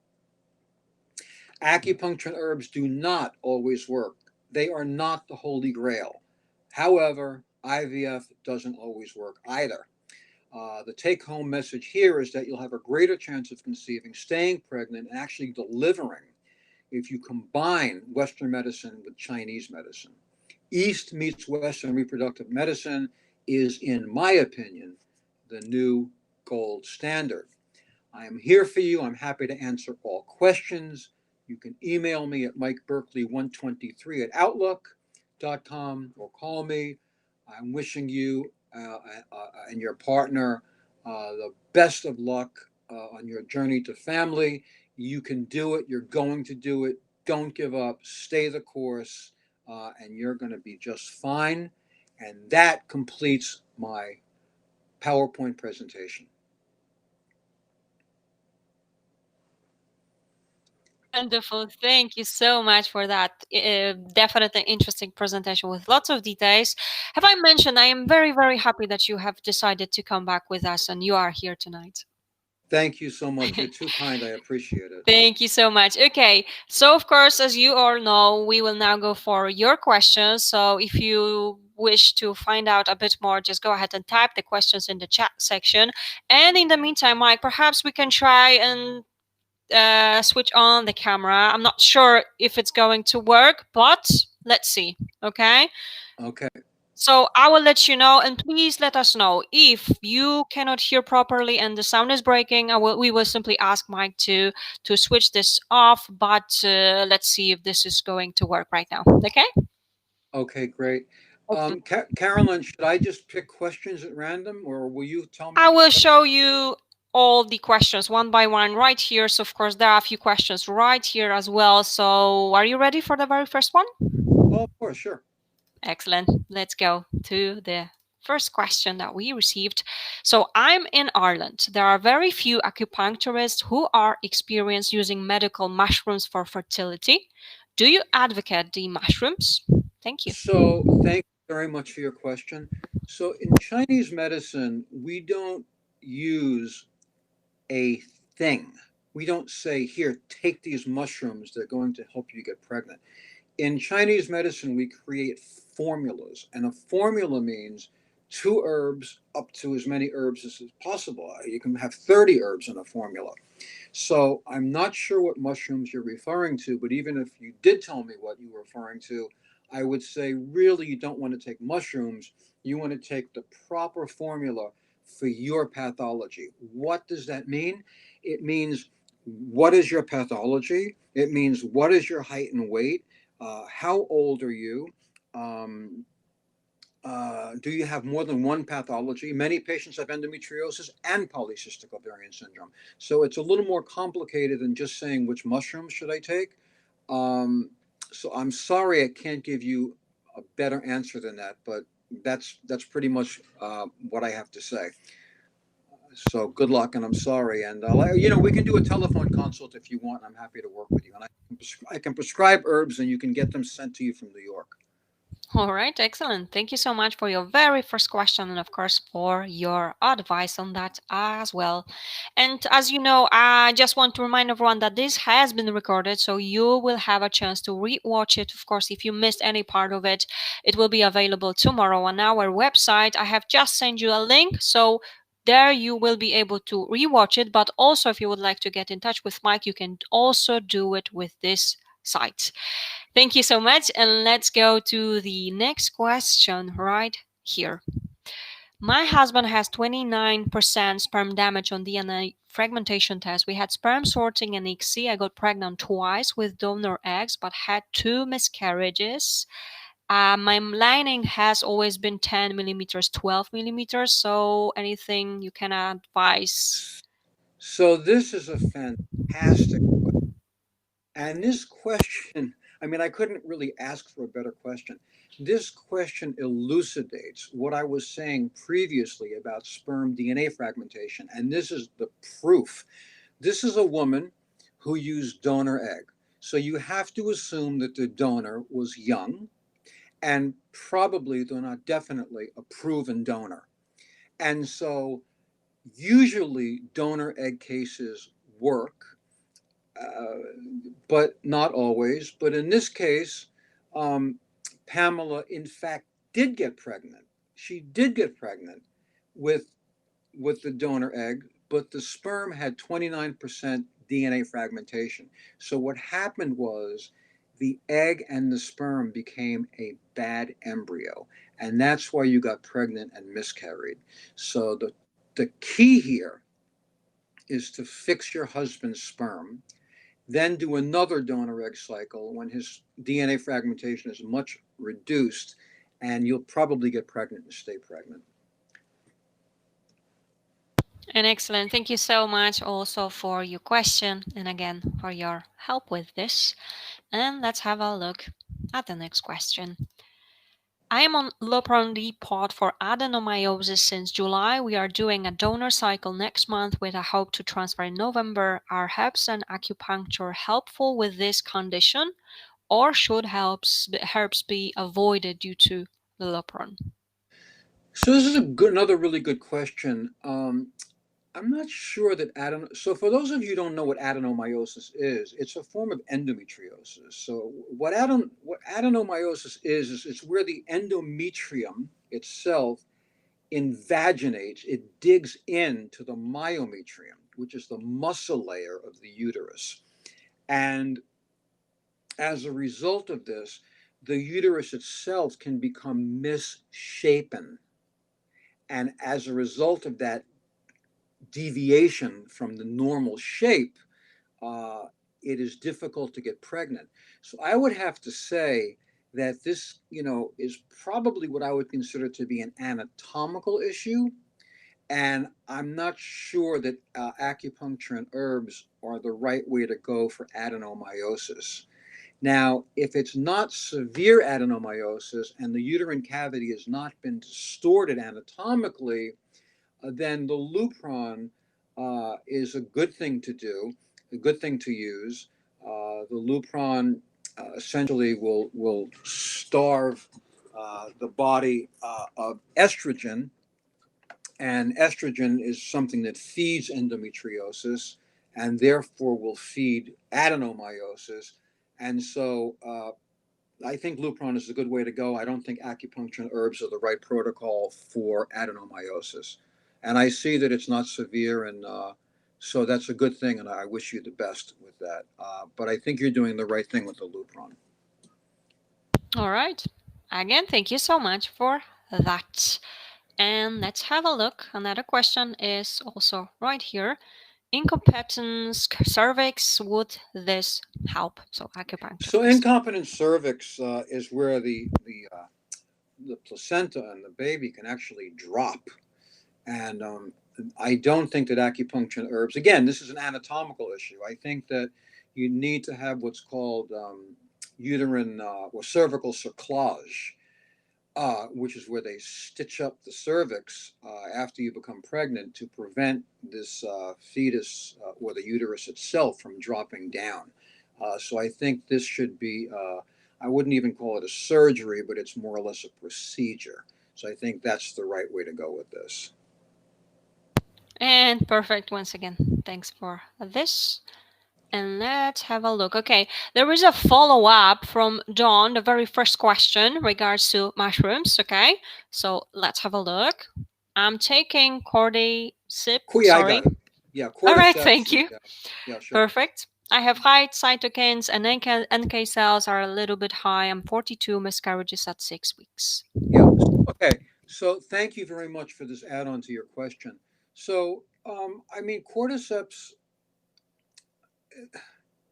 Acupuncture and herbs do not always work. They are not the holy grail. However, IVF doesn't always work either. The take-home message here is that you'll have a greater chance of conceiving, staying pregnant, and actually delivering if you combine Western medicine with Chinese medicine. East meets Western reproductive medicine is, in my opinion, the new gold standard. I am here for you. I'm happy to answer all questions. You can email me at mikeberkley123@outlook.com or call me. I'm wishing you and your partner the best of luck on your journey to family. You can do it. You're going to do it. Don't give up. Stay the course, and you're going to be just fine. And that completes my PowerPoint presentation. Wonderful. Thank you so much for that. Definitely interesting presentation with lots of details. Have I mentioned I am very, very happy that you have decided to come back with us and you are here tonight. Thank you so much. You're too kind. I appreciate it. Thank you so much. Okay, so of course, as you all know, we will now go for your questions. So if you wish to find out a bit more, just go ahead and type the questions in the chat section. And in the meantime, Mike, perhaps we can try and switch on the camera. I'm not sure if it's going to work, but let's see. Okay. Okay. So I will let you know, and please let us know if you cannot hear properly and the sound is breaking. We will simply ask Mike to switch this off. But let's see if this is going to work right now. Okay. Okay, great. Carolyn, should I just pick questions at random, or will you tell me? I will show you all the questions one by one right here. So of course there are a few questions right here as well. So are you ready for the very first one? Oh, of course, sure. Excellent. Let's go to the first question that we received. So I'm in Ireland. There are very few acupuncturists who are experienced using medical mushrooms for fertility. Do you advocate the mushrooms? Thank you. So thank you very much for your question. So in Chinese medicine, we don't use a thing. We don't say, here, take these mushrooms. They're going to help you get pregnant. In Chinese medicine, we create formulas, and a formula means 2 herbs up to as many herbs as possible. You can have 30 herbs in a formula. So I'm not sure what mushrooms you're referring to, but even if you did tell me what you were referring to, I would say really you don't want to take mushrooms. You want to take the proper formula for your pathology. What does that mean? It means what is your pathology? It means what is your height and weight? How old are you? Do you have more than one pathology? Many patients have endometriosis and polycystic ovarian syndrome. So it's a little more complicated than just saying which mushrooms should I take. So I'm sorry I can't give you a better answer than that, but that's pretty much what I have to say. So good luck, and I'm sorry. And we can do a telephone consult if you want. I'm happy to work with you, and I can prescribe herbs, and you can get them sent to you from New York. All right, excellent. Thank you so much for your very first question and, of course, for your advice on that as well. And as you know, I just want to remind everyone that this has been recorded, so you will have a chance to re-watch it. Of course, if you missed any part of it, it will be available tomorrow on our website. I have just sent you a link, so there you will be able to re-watch it. But also, if you would like to get in touch with Mike, you can also do it with this site. Thank you so much. And let's go to the next question right here. My husband has 29% sperm damage on DNA fragmentation test. We had sperm sorting and ICSI. I got pregnant twice with donor eggs, but had two miscarriages. My lining has always been 10 millimeters, 12 millimeters. So anything you can advise? So this is a fantastic, and this question, I mean, I couldn't really ask for a better question. This question elucidates what I was saying previously about sperm DNA fragmentation, and this is the proof. This is a woman who used donor egg. So you have to assume that the donor was young and probably, though not definitely, a proven donor. And so usually donor egg cases work, uh, but not always. But in this case, um, Pamela, in fact, did get pregnant. She did get pregnant with the donor egg, but the sperm had 29% DNA fragmentation. So what happened was the egg and the sperm became a bad embryo, and that's why you got pregnant and miscarried. So the key here is to fix your husband's sperm, then do another donor egg cycle when his DNA fragmentation is much reduced, and you'll probably get pregnant and stay pregnant. And excellent. Thank you so much also for your question and again for your help with this. And let's have a look at the next question. I am on Lupron depot for adenomyosis since July. We are doing a donor cycle next month with a hope to transfer in November. Are herbs and acupuncture helpful with this condition, or should herbs be avoided due to the Lupron? So this is another really good question. I'm not sure that So for those of you who don't know what adenomyosis is, it's a form of endometriosis. So what adenomyosis is it's where the endometrium itself invaginates. It digs into the myometrium, which is the muscle layer of the uterus, and as a result of this, the uterus itself can become misshapen. And as a result of that deviation from the normal shape, uh, it is difficult to get pregnant. So I would have to say that this, is probably what I would consider to be an anatomical issue. And I'm not sure that acupuncture and herbs are the right way to go for adenomyosis. Now, if it's not severe adenomyosis and the uterine cavity has not been distorted anatomically, then the Lupron is a good thing to do, a good thing to use. The Lupron essentially will starve the body of estrogen, and estrogen is something that feeds endometriosis and therefore will feed adenomyosis. And so I think Lupron is a good way to go. I don't think acupuncture and herbs are the right protocol for adenomyosis. And I see that it's not severe, and so that's a good thing, and I wish you the best with that. But I think you're doing the right thing with the Lupron. All right. Again, thank you so much for that. And let's have a look. Another question is also right here. Incompetence cervix, would this help? So acupuncture, So please. incompetent cervix is where the placenta and the baby can actually drop. And I don't think that acupuncture and herbs, again, this is an anatomical issue. I think that you need to have what's called uterine or cervical cerclage, which is where they stitch up the cervix after you become pregnant to prevent this fetus or the uterus itself from dropping down. So I think this should be I wouldn't even call it a surgery, but it's more or less a procedure. So I think that's the right way to go with this. And perfect once again. Thanks for this. And let's have a look. Okay, there is a follow up from John, the very first question regards to mushrooms. Okay, so let's have a look. I'm taking cordyceps. Yeah, I Sorry. got it. Yeah, All right, cordyceps. thank you. Yeah, yeah, sure. Perfect. I have high cytokines and NK cells are a little bit high. I'm 42, miscarriages at 6 weeks. Yeah. Okay. So thank you very much for this add-on to your question. So, I mean, cordyceps,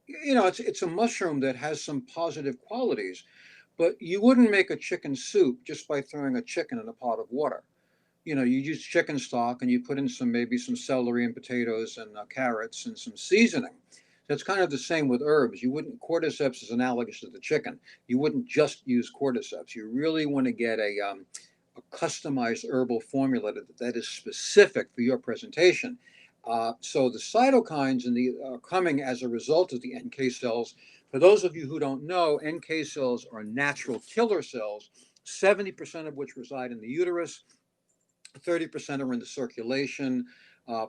it's a mushroom that has some positive qualities, but you wouldn't make a chicken soup just by throwing a chicken in a pot of water. You use chicken stock and you put in maybe some celery and potatoes and carrots and some seasoning. That's kind of the same with herbs. Cordyceps is analogous to the chicken. You wouldn't just use cordyceps. You really want to get a customized herbal formula that is specific for your presentation. So the cytokines are coming as a result of the NK cells. For those of you who don't know, NK cells are natural killer cells, 70% of which reside in the uterus. 30% are in the circulation.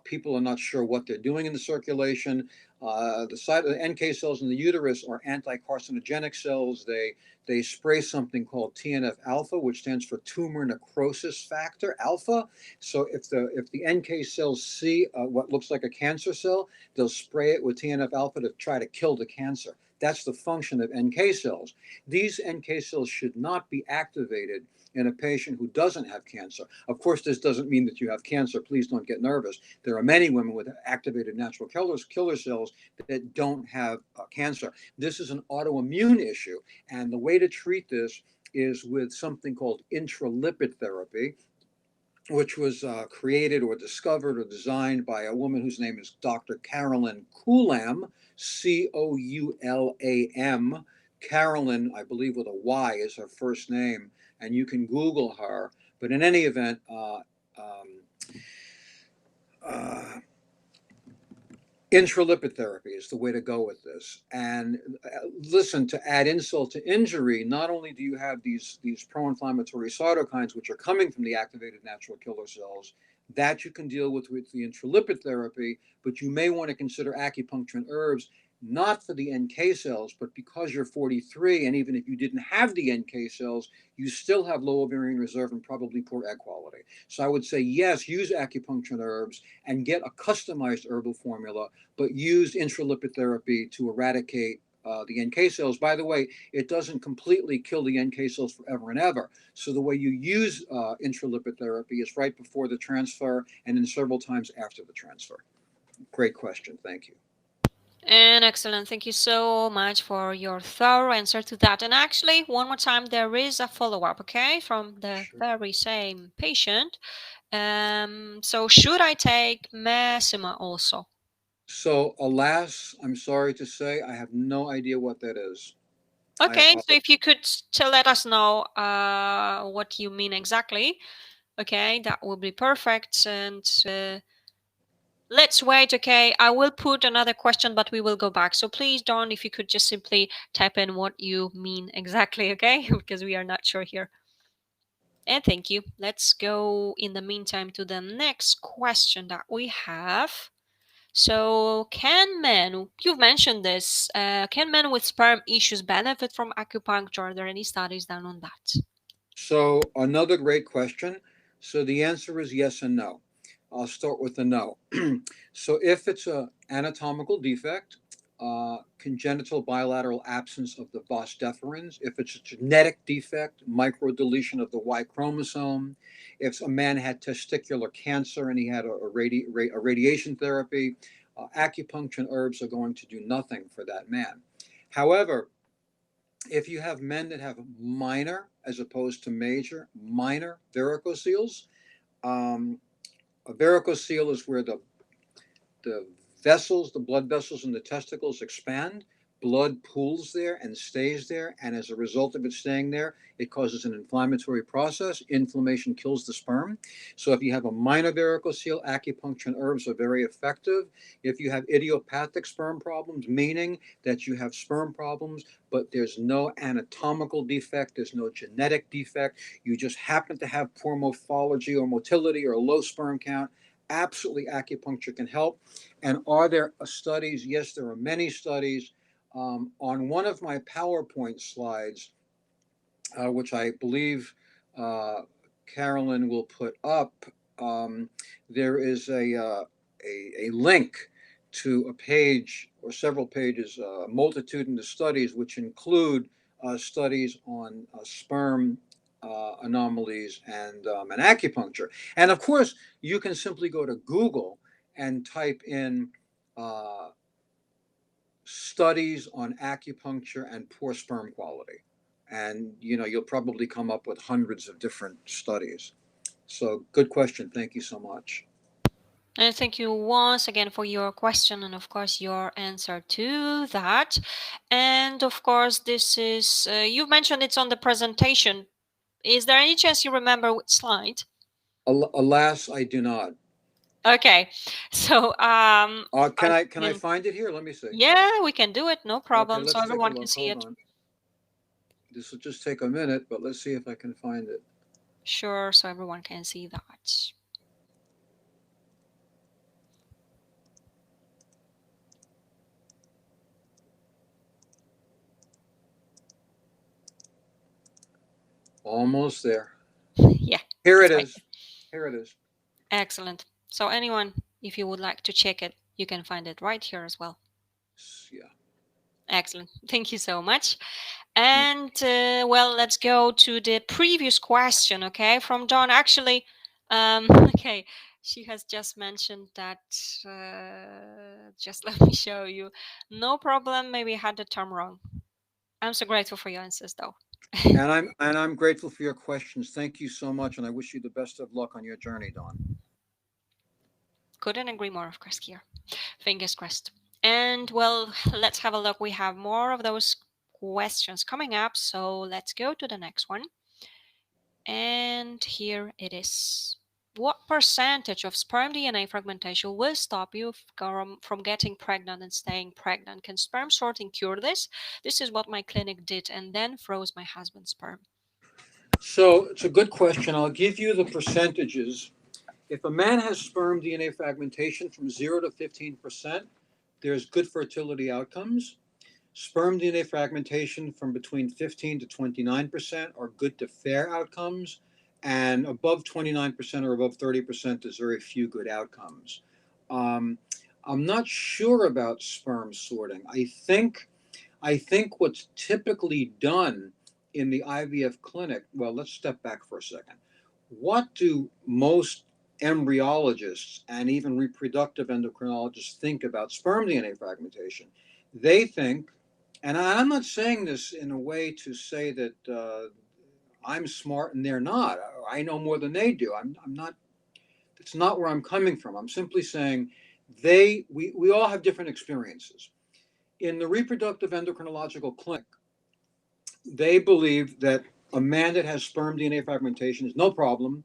People are not sure what they're doing in the circulation. The NK cells in the uterus are anti-carcinogenic cells. They spray something called TNF alpha, which stands for tumor necrosis factor alpha. So if the NK cells see what looks like a cancer cell, they'll spray it with TNF alpha to try to kill the cancer. That's the function of NK cells. These NK cells should not be activated in a patient who doesn't have cancer. Of course, this doesn't mean that you have cancer. Please don't get nervous. There are many women with activated natural killer cells that don't have cancer. This is an autoimmune issue, and the way to treat this is with something called intralipid therapy, which was created or discovered or designed by a woman whose name is Dr. Carolyn Coulam, Coulam. Carolyn, I believe with a Y, is her first name, and you can Google her. But in any event, intralipid therapy is the way to go with this. And listen, to add insult to injury, not only do you have these pro-inflammatory cytokines, which are coming from the activated natural killer cells, that you can deal with the intralipid therapy, but you may want to consider acupuncture and herbs, not for the NK cells, but because you're 43, and even if you didn't have the NK cells, you still have low ovarian reserve and probably poor egg quality. So I would say, yes, use acupuncture and herbs and get a customized herbal formula, but use intralipid therapy to eradicate the NK cells. By the way, it doesn't completely kill the NK cells forever and ever. So the way you use intralipid therapy is right before the transfer and then several times after the transfer. Great question. Thank you. And excellent. Thank you so much for your thorough answer to that. And actually, one more time, there is a follow up, okay, from the very same patient. So should I take Mesima also? So, alas, I'm sorry to say, I have no idea what that is. Okay, so if you could let us know what you mean exactly, okay, that would be perfect. And let's wait, okay? I will put another question, but we will go back. So please, Dawn, if you could just simply type in what you mean exactly, okay? Because we are not sure here. And thank you. Let's go in the meantime to the next question that we have. So, can men, you've mentioned this, can men with sperm issues benefit from acupuncture? Are there any studies done on that? So, another great question. So, the answer is yes and no. I'll start with the no. So, if it's an anatomical defect, congenital bilateral absence of the vas deferens, if it's a genetic defect, microdeletion of the Y chromosome, if a man had testicular cancer and he had a radiation therapy, acupuncture and herbs are going to do nothing for that man. However, if you have men that have minor as opposed to minor varicoceles, a varicocele is where the blood vessels in the testicles expand, blood pools there and stays there, and as a result of it staying there, it causes an inflammatory process. Inflammation kills the sperm. So if you have a minor varicocele, acupuncture and herbs are very effective. If you have idiopathic sperm problems, meaning that you have sperm problems, but there's no anatomical defect, there's no genetic defect, you just happen to have poor morphology or motility or low sperm count, absolutely acupuncture can help. And are there studies? Yes, there are many studies. On one of my PowerPoint slides, which I believe Carolyn will put up, there is a link to a page or several pages, a multitude of studies, which include studies on sperm anomalies and acupuncture. And of course, you can simply go to Google and type in uh, studies on acupuncture and poor sperm quality. And you'll probably come up with hundreds of different studies. So good question. Thank you so much. And thank you once again for your question and, of course, your answer to that. And, of course, this is, you mentioned it's on the presentation. Is there any chance you remember which slide? Alas, I do not. Okay. So, Can I find it here? Let me see. yeah, we can do it. No Okay, problem. So let's take a everyone can look. see Hold it. on. This will just take a minute, but let's see if I can find it. Sure. So everyone can see that. Almost there. Yeah. Here it Right. is. Here it is. Excellent. So anyone, if you would like to check it, you can find it right here as well. Yeah. Excellent. Thank you so much. And well, let's go to the previous question, okay, from Dawn. Actually, okay, she has just mentioned that. Just let me show you. No problem. Maybe I had the term wrong. I'm so grateful for your answers, though. And I'm grateful for your questions. Thank you so much, and I wish you the best of luck on your journey, Dawn. Couldn't agree more, of course, here. Fingers crossed. And well, let's have a look. We have more of those questions coming up. So let's go to the next one. And here it is. What percentage of sperm DNA fragmentation will stop you from getting pregnant and staying pregnant? Can sperm sorting cure this? This is what my clinic did and then froze my husband's sperm. So it's a good question. I'll give you the percentages. If a man has sperm DNA fragmentation from 0 to 15%, there's good fertility outcomes. Sperm DNA fragmentation from between 15 to 29% are good to fair outcomes. And above 29% or above 30%, there's very few good outcomes. Um, I'm not sure about sperm sorting. I think what's typically done in the IVF clinic, well, let's step back for a second. What do most embryologists and even reproductive endocrinologists think about sperm DNA fragmentation? They think, and I'm not saying this in a way to say that I'm smart and they're not. I know more than they do. I'm not. It's not where I'm coming from. I'm simply saying we all have different experiences. In the reproductive endocrinological clinic, they believe that a man that has sperm DNA fragmentation is no problem.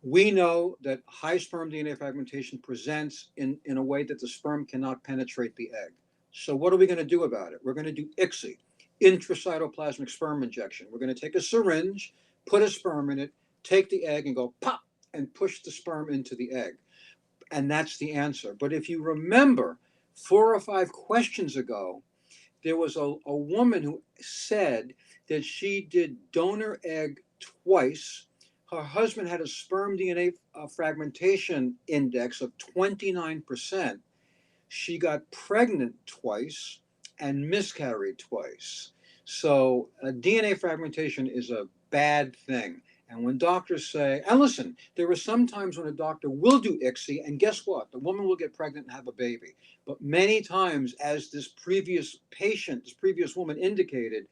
We know that high sperm DNA fragmentation presents in a way that the sperm cannot penetrate the egg. So what are we going to do about it? We're going to do ICSI, intracytoplasmic sperm injection. We're going to take a syringe, put a sperm in it, take the egg and go pop and push the sperm into the egg. And that's the answer. But if you remember 4 or 5 questions ago, there was a woman who said that she did donor egg twice. Her husband had a sperm DNA fragmentation index of 29%. She got pregnant twice and miscarried twice. So DNA fragmentation is a bad thing. And when doctors say, and listen, there are some times when a doctor will do ICSI, and guess what? The woman will get pregnant and have a baby. But many times, as this previous patient, this previous woman indicated,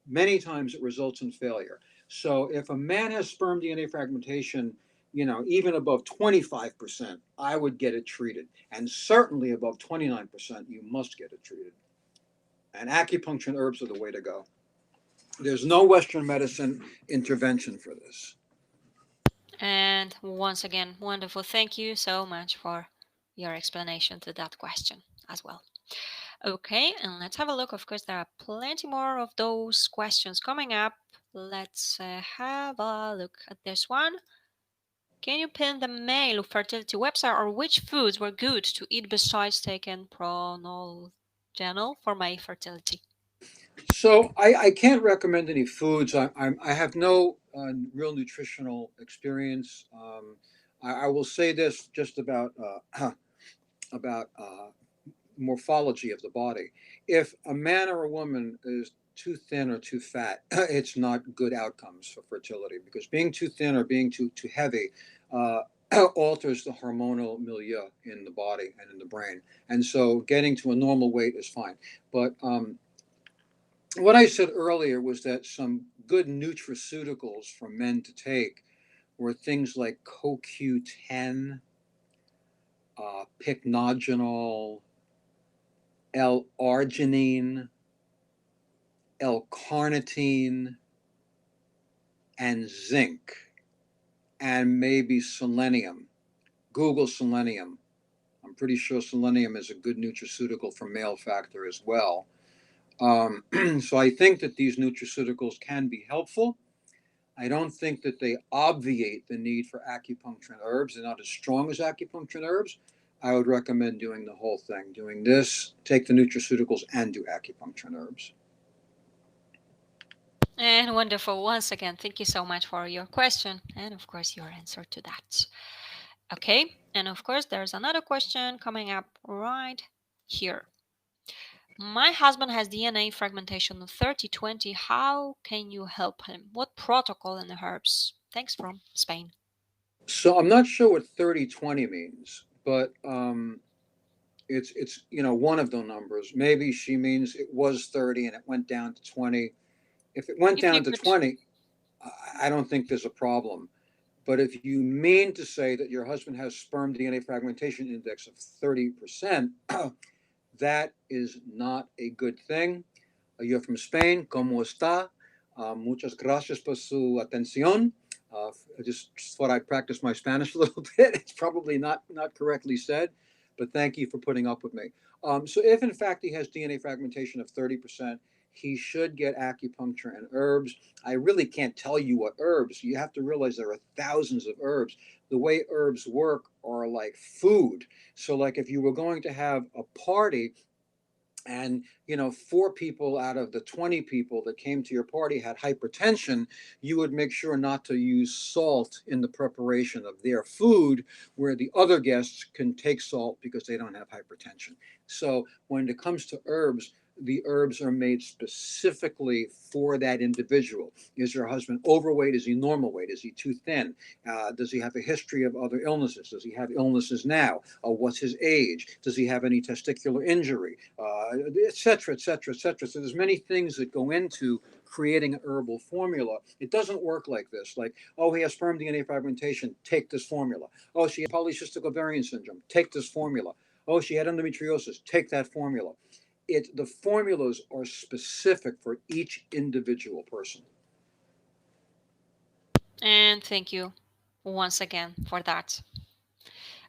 many times it results in failure. So if a man has sperm DNA fragmentation, even above 25%, I would get it treated. And certainly above 29%, you must get it treated. And acupuncture and herbs are the way to go. There's no Western medicine intervention for this. And once again, wonderful. Thank you so much for your explanation to that question as well. Okay, and let's have a look. Of course, there are plenty more of those questions coming up. Let's have a look at this one. Can you pin the male fertility website or which foods were good to eat besides taking pronogenol for my fertility? So I can't recommend any foods. I have no real nutritional experience. I will say this just about about morphology of the body. If a man or a woman is too thin or too fat, it's not good outcomes for fertility, because being too thin or being too heavy uh, alters the hormonal milieu in the body and in the brain. And so getting to a normal weight is fine. But what I said earlier was that some good nutraceuticals for men to take were things like CoQ10, pycnogenol, L-arginine, L-carnitine, and zinc, and maybe selenium. Google selenium. I'm pretty sure selenium is a good nutraceutical for male factor as well. So I think that these nutraceuticals can be helpful. I don't think that they obviate the need for acupuncture and herbs. They're not as strong as acupuncture and herbs. I would recommend doing the whole thing, doing this, take the nutraceuticals, and do acupuncture and herbs. And wonderful. Once again, thank you so much for your question and, of course, your answer to that. Okay, and of course, there's another question coming up right here. My husband has DNA fragmentation of 30/20. How can you help him? What protocol and herbs? Thanks from Spain. So I'm not sure what 30/20 means, but it's one of the numbers. Maybe she means it was 30 and it went down to 20. If it went If you down to could, 20, I don't think there's a problem. But if you mean to say that your husband has sperm DNA fragmentation index of 30%, that is not a good thing. You're from Spain. ¿Cómo está? Muchas gracias por su atención. I just thought I'd practice my Spanish a little bit. It's probably not correctly said, but thank you for putting up with me. So if in fact he has DNA fragmentation of 30%, he should get acupuncture and herbs. I really can't tell you what herbs. You have to realize there are thousands of herbs. The way herbs work are like food. So like if you were going to have a party and 4 people out of the 20 people that came to your party had hypertension, you would make sure not to use salt in the preparation of their food, where the other guests can take salt because they don't have hypertension. So when it comes to herbs, the herbs are made specifically for that individual. Is your husband overweight? Is he normal weight? Is he too thin? Does he have a history of other illnesses? Does he have illnesses now? What's his age? Does he have any testicular injury? Et cetera, et cetera, et cetera. So there's many things that go into creating an herbal formula. It doesn't work like this. Like, oh, he has sperm DNA fragmentation, take this formula. Oh, she has polycystic ovarian syndrome, take this formula. Oh, she had endometriosis, take that formula. The formulas are specific for each individual person. and thank you once again for that.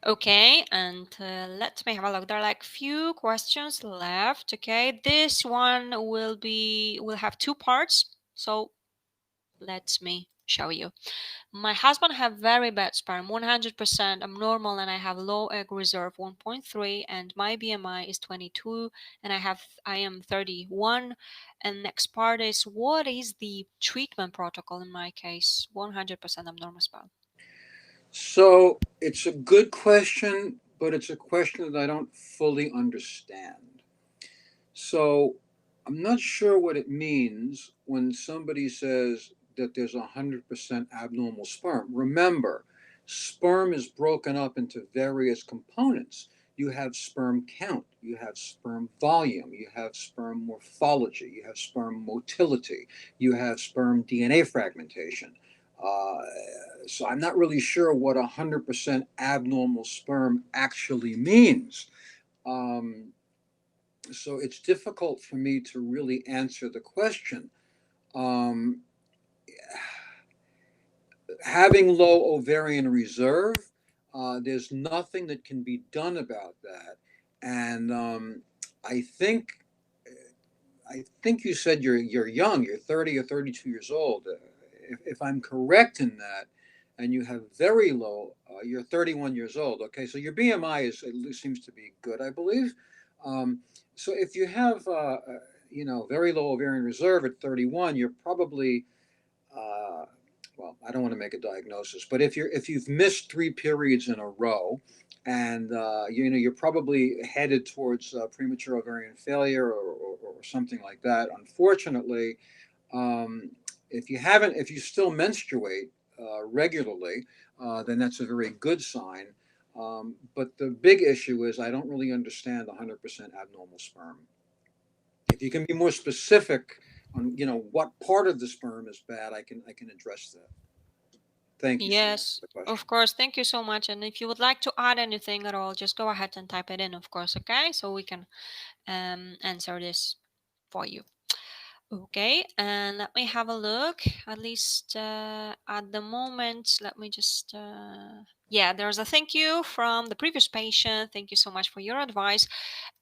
Okay, and let me have a look. There are like few questions left. Okay, this one will have 2 parts. So let me show you. My husband have very bad sperm, 100%. I'm normal and I have low egg reserve, 1.3, and my BMI is 22, and I am 31. And next part is, what is the treatment protocol in my case? 100% abnormal sperm. So it's a good question, but it's a question that I don't fully understand. So I'm not sure what it means when somebody says that there's 100% abnormal sperm. Remember, sperm is broken up into various components. You have sperm count, you have sperm volume, you have sperm morphology, you have sperm motility, you have sperm DNA fragmentation. Uh, so I'm not really sure what 100% abnormal sperm actually means. Um, So it's difficult for me to really answer the question. Um, Having low ovarian reserve, there's nothing that can be done about that. And I think I think you said you're young. You're 30 or 32 years old. If I'm correct in that, and you have very low, you're 31 years old. Okay, so your BMI is at least seems to be good, I believe. Um, so if you have, very low ovarian reserve at 31, you're probably uh, well, I don't want to make a diagnosis, but if you've missed 3 periods in a row, and you're probably headed towards premature ovarian failure or something like that. Unfortunately, um, if you still menstruate regularly, then that's a very good sign. But the big issue is I don't really understand 100% abnormal sperm. If you can be more specific on what part of the sperm is bad, I can address that. Thank you so much Yes, for the question. of course. Thank you so much. And if you would like to add anything at all, just go ahead and type it in, of course, okay? So we can answer this for you. Okay, and let me have a look. At least at the moment, let me just. Yeah, there's a thank you from the previous patient. Thank you so much for your advice.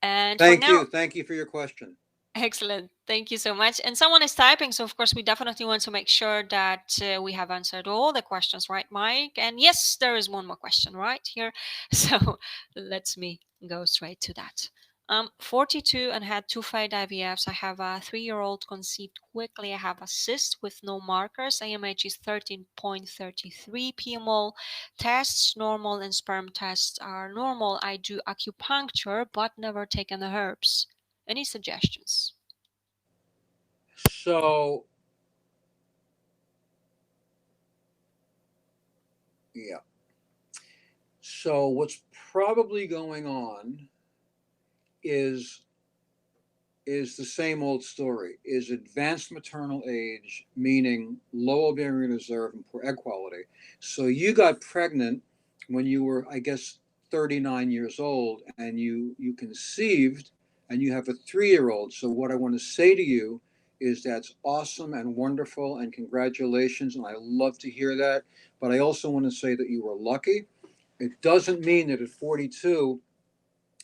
And for Thank now, you. Thank you for your question. excellent. Thank you so much. And someone is typing, so of course we definitely want to make sure that we have answered all the questions, right, Mike? And yes, there is one more question right here. So let me go straight to that. 42 and had two failed IVFs. I have a 3-year-old conceived quickly. I have a cyst with no markers. AMH is 13.33 pmol. Tests normal and sperm tests are normal. I do acupuncture but never taken the herbs. Any suggestions? So, yeah. So, what's probably going on is is the same old story. Is advanced maternal age, meaning low ovarian reserve and poor egg quality. So you got pregnant when you were, I guess, 39 years old, and you conceived, and you have a 3-year old. So what I want to say to you is that's awesome and wonderful, and congratulations, and I love to hear that. But I also want to say that you were lucky. It doesn't mean that at 42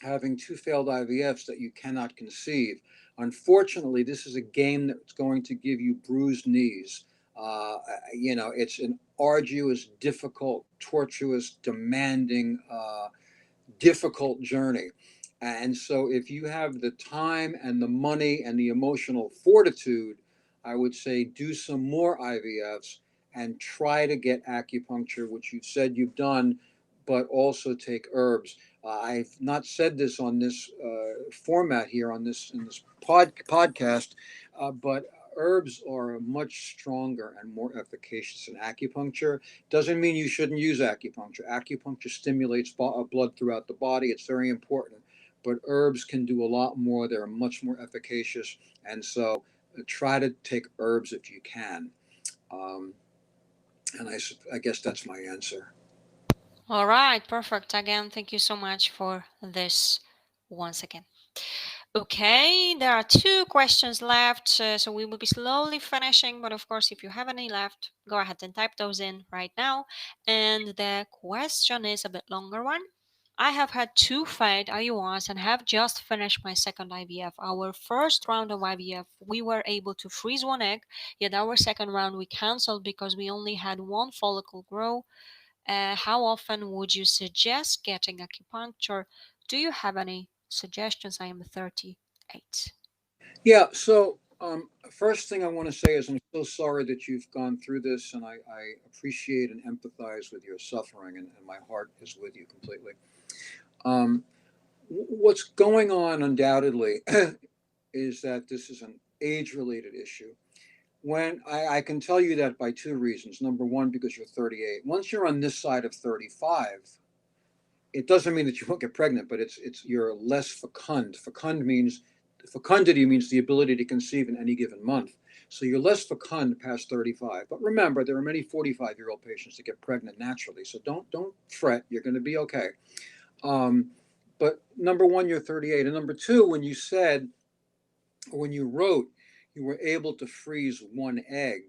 having two failed IVFs that you cannot conceive. Unfortunately, this is a game that's going to give you bruised knees. It's an arduous, difficult, tortuous, demanding, difficult journey. And so, if you have the time and the money and the emotional fortitude, I would say do some more IVFs and try to get acupuncture, which you've said you've done, but also take herbs. I've not said this on this format here on this in this podcast, but herbs are much stronger and more efficacious than acupuncture. Doesn't mean you shouldn't use acupuncture. Acupuncture stimulates blood throughout the body. It's very important. But herbs can do a lot more. They're much more efficacious. And so try to take herbs if you can. Um, and I guess that's my answer. All right, perfect. Again, thank you so much for this once again. Okay, there are two questions left, so we will be slowly finishing. But of course, if you have any left, go ahead and type those in right now. And the question is a bit longer one. I have had two failed IUIs and have just finished my second IVF. Our first round of IVF, we were able to freeze one egg, yet our second round we cancelled because we only had one follicle grow. How often would you suggest getting acupuncture? Do you have any suggestions? I am 38. Yeah. So first thing I want to say is I'm so sorry that you've gone through this, and I appreciate and empathize with your suffering, and my heart is with you completely. Um, what's going on undoubtedly is that this is an age-related issue. When I can tell you that by two reasons. Number one, because you're 38. Once you're on this side of 35, it doesn't mean that you won't get pregnant, but it's you're less fecund. Fecundity means the ability to conceive in any given month. So you're less fecund past 35. But remember, there are many 45-year-old patients that get pregnant naturally. So don't fret. You're going to be okay. Um, But number one, you're 38. And number two, when you wrote, you were able to freeze one egg,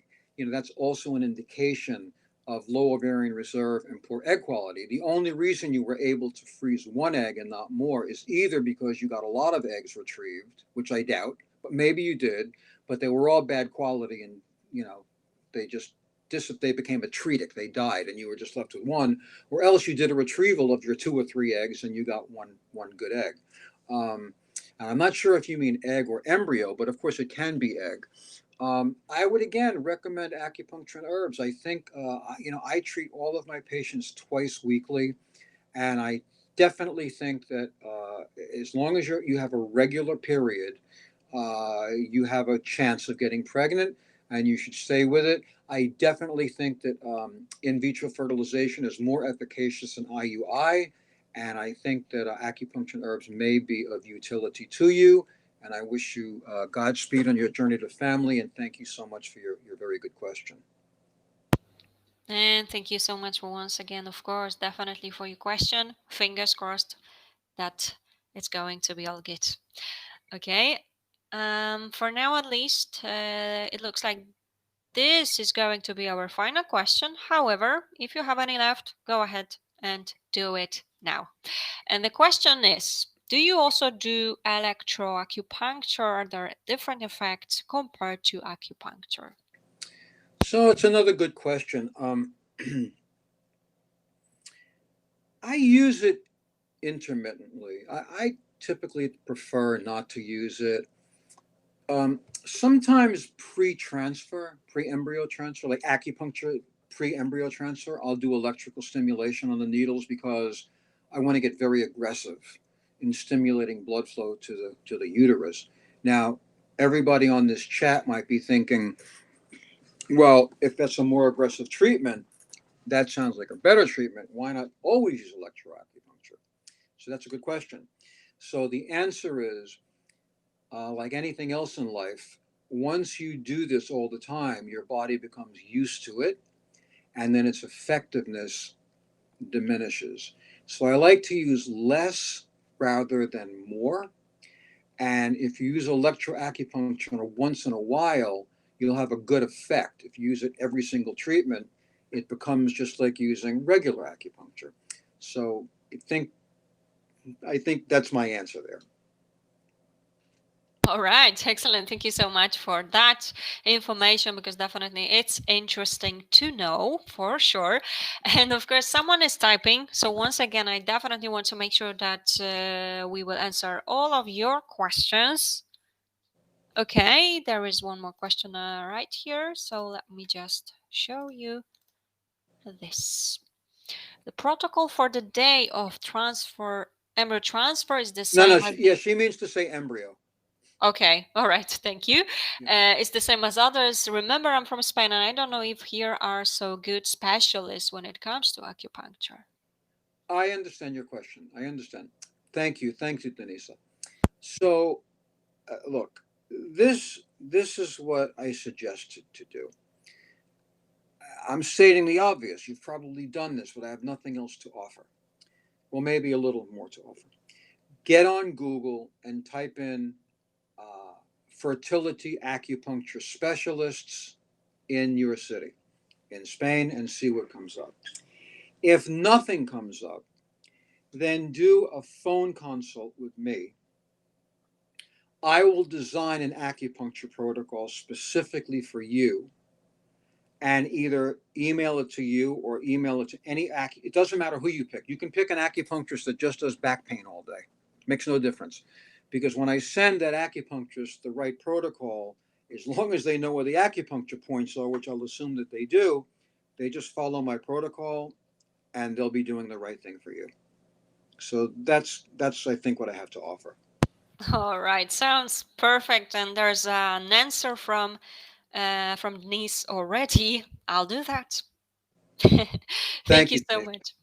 that's also an indication of low ovarian reserve and poor egg quality. The only reason you were able to freeze one egg and not more is either because you got a lot of eggs retrieved, which I doubt, but maybe you did, but they were all bad quality, and they just they became atretic, they died, and you were just left with one, or else you did a retrieval of your two or three eggs and you got one good egg. I'm not sure if you mean egg or embryo, but of course it can be egg. I would again recommend acupuncture and herbs. I think, I treat all of my patients twice weekly, and I definitely think that as long as you have a regular period, you have a chance of getting pregnant, and you should stay with it. I definitely think that in vitro fertilization is more efficacious than IUI, and I think that acupuncture and herbs may be of utility to you. And I wish you Godspeed on your journey to family, and thank you so much for your very good question. And thank you so much for once again, of course, definitely for your question. Fingers crossed that it's going to be all good. Okay. For now, at least, it looks like this is going to be our final question. However, if you have any left, go ahead and do it now. And the question is, do you also do electroacupuncture? Are there different effects compared to acupuncture? So it's another good question. I use it intermittently. I typically prefer not to use it. Sometimes pre-transfer, pre-embryo transfer, like acupuncture, pre-embryo transfer, I'll do electrical stimulation on the needles because I want to get very aggressive in stimulating blood flow to the uterus. Now, everybody on this chat might be thinking, well, if that's a more aggressive treatment, that sounds like a better treatment. Why not always use electroacupuncture? So that's a good question. So the answer is, like anything else in life, once you do this all the time, your body becomes used to it, and then its effectiveness diminishes. So I like to use less rather than more. And if you use electroacupuncture once in a while, you'll have a good effect. If you use it every single treatment, it becomes just like using regular acupuncture. So I think that's my answer there. All right, excellent. Thank you so much for that information because definitely it's interesting to know for sure. And of course, someone is typing. So once again, I definitely want to make sure that we will answer all of your questions. Okay, there is one more question right here. So let me just show you this. The protocol for the day of embryo transfer is the No, no, same as she means to say embryo. Okay, all right, thank you. Yeah. It's the same as others. Remember, I'm from Spain, and I don't know if here are so good specialists when it comes to acupuncture. I understand your question. I understand. Thank you, Denisa. So, look, this is what I suggest to do. I'm stating the obvious. You've probably done this, but I have nothing else to offer. Well, maybe a little more to offer. Get on Google and type in fertility acupuncture specialists in your city in Spain and see what comes up. If nothing comes up, then do a phone consult with me. I will design an acupuncture protocol specifically for you and either email it to you or email it to it doesn't matter who you pick. You can pick an acupuncturist that just does back pain all day. Makes no difference. Because when I send that acupuncturist the right protocol, as long as they know where the acupuncture points are, which I'll assume that they do, they just follow my protocol and they'll be doing the right thing for you. So that's I think what I have to offer. All right, sounds perfect. And there's an answer from Denise already. I'll do that. Thank Thank you you, so Denise. much.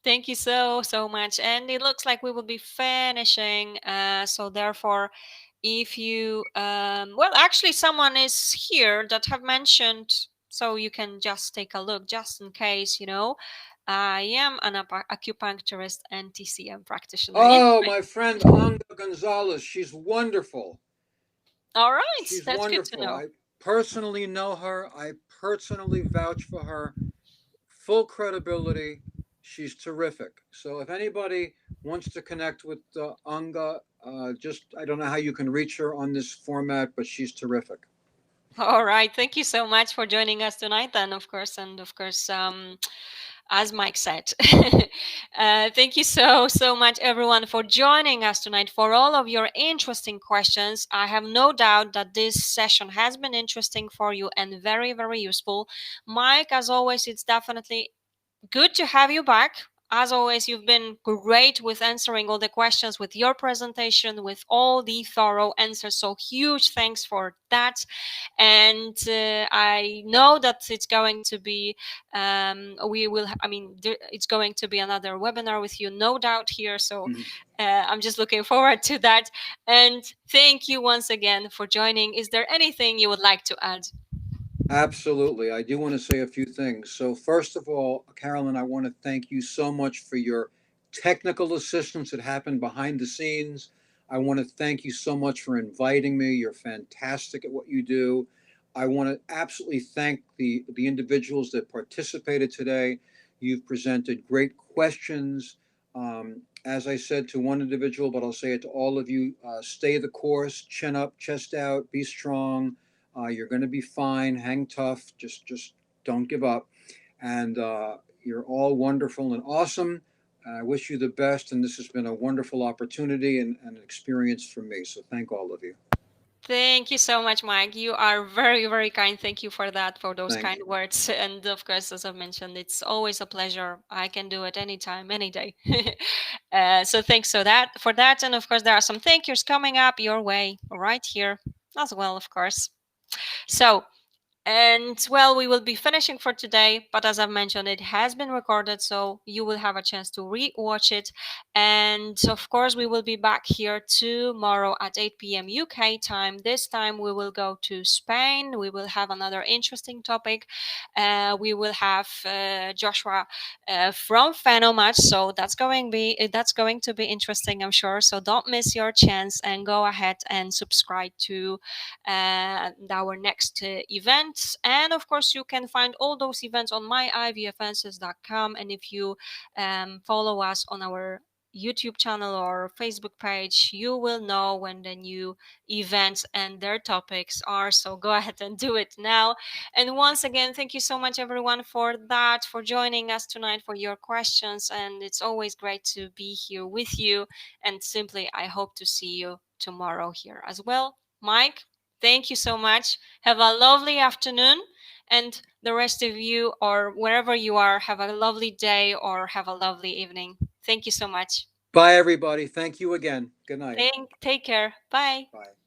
Thank you so much. And it looks like we will be finishing. So therefore, if you well, actually, someone is here that have mentioned. So you can just take a look, just in case, I am an acupuncturist and TCM practitioner. Oh, my friend Anga Gonzalez. She's wonderful. All right, She's that's good to wonderful. know. I personally know her. I personally vouch for her. Full credibility. She's terrific. So if anybody wants to connect with Anga, just I don't know how you can reach her on this format, but she's terrific. All right, thank you so much for joining us tonight. And of course, as Mike said, thank you so much, everyone, for joining us tonight. For all of your interesting questions, I have no doubt that this session has been interesting for you and very useful. Mike, as always, it's definitely good to have you back. As always, you've been great with answering all the questions with your presentation, with all the thorough answers. So, huge thanks for that. And I know that it's going to be, we will, I mean, it's going to be another webinar with you, no doubt here. So, I'm just looking forward to that. And thank you once again for joining. Is there anything you would like to add? Absolutely. I do want to say a few things. So, first of all, Carolyn, I want to thank you so much for your technical assistance that happened behind the scenes. I want to thank you so much for inviting me. You're fantastic at what you do. I want to absolutely thank the individuals that participated today. You've presented great questions. As I said to one individual, but I'll say it to all of you, stay the course, chin up, chest out, be strong. You're going to be fine. Hang tough. Just don't give up. And you're all wonderful and awesome. I wish you the best. And this has been a wonderful opportunity and an experience for me. So thank all of you. Thank you so much, Mike. You are very kind. Thank you for that, for those Thank kind you. words. And of course, as I mentioned, it's always a pleasure. I can do it anytime, any day. So thanks for that. And of course, there are some thank yous coming up your way right here as well, of course. So and well, we will be finishing for today, but as I've mentioned, it has been recorded, so you will have a chance to re-watch it. And of course, we will be back here tomorrow at 8 p.m. UK time. This time, we will go to Spain. We will have another interesting topic. We will have Joshua from Phenomatch, so that's going to be interesting, I'm sure. So don't miss your chance and go ahead and subscribe to our next events. And of course, you can find all those events on myivfenses.com. And if you follow us on our YouTube channel or Facebook page, you will know when the new events and their topics are. So go ahead and do it now. And once again, thank you so much, everyone, for that, for joining us tonight, for your questions. And it's always great to be here with you. And simply, I hope to see you tomorrow here as well. Mike, thank you so much. Have a lovely afternoon. And the rest of you, or wherever you are, have a lovely day or have a lovely evening. Thank you so much. Bye, everybody. Thank you again. Good night. Take care. Bye. Bye.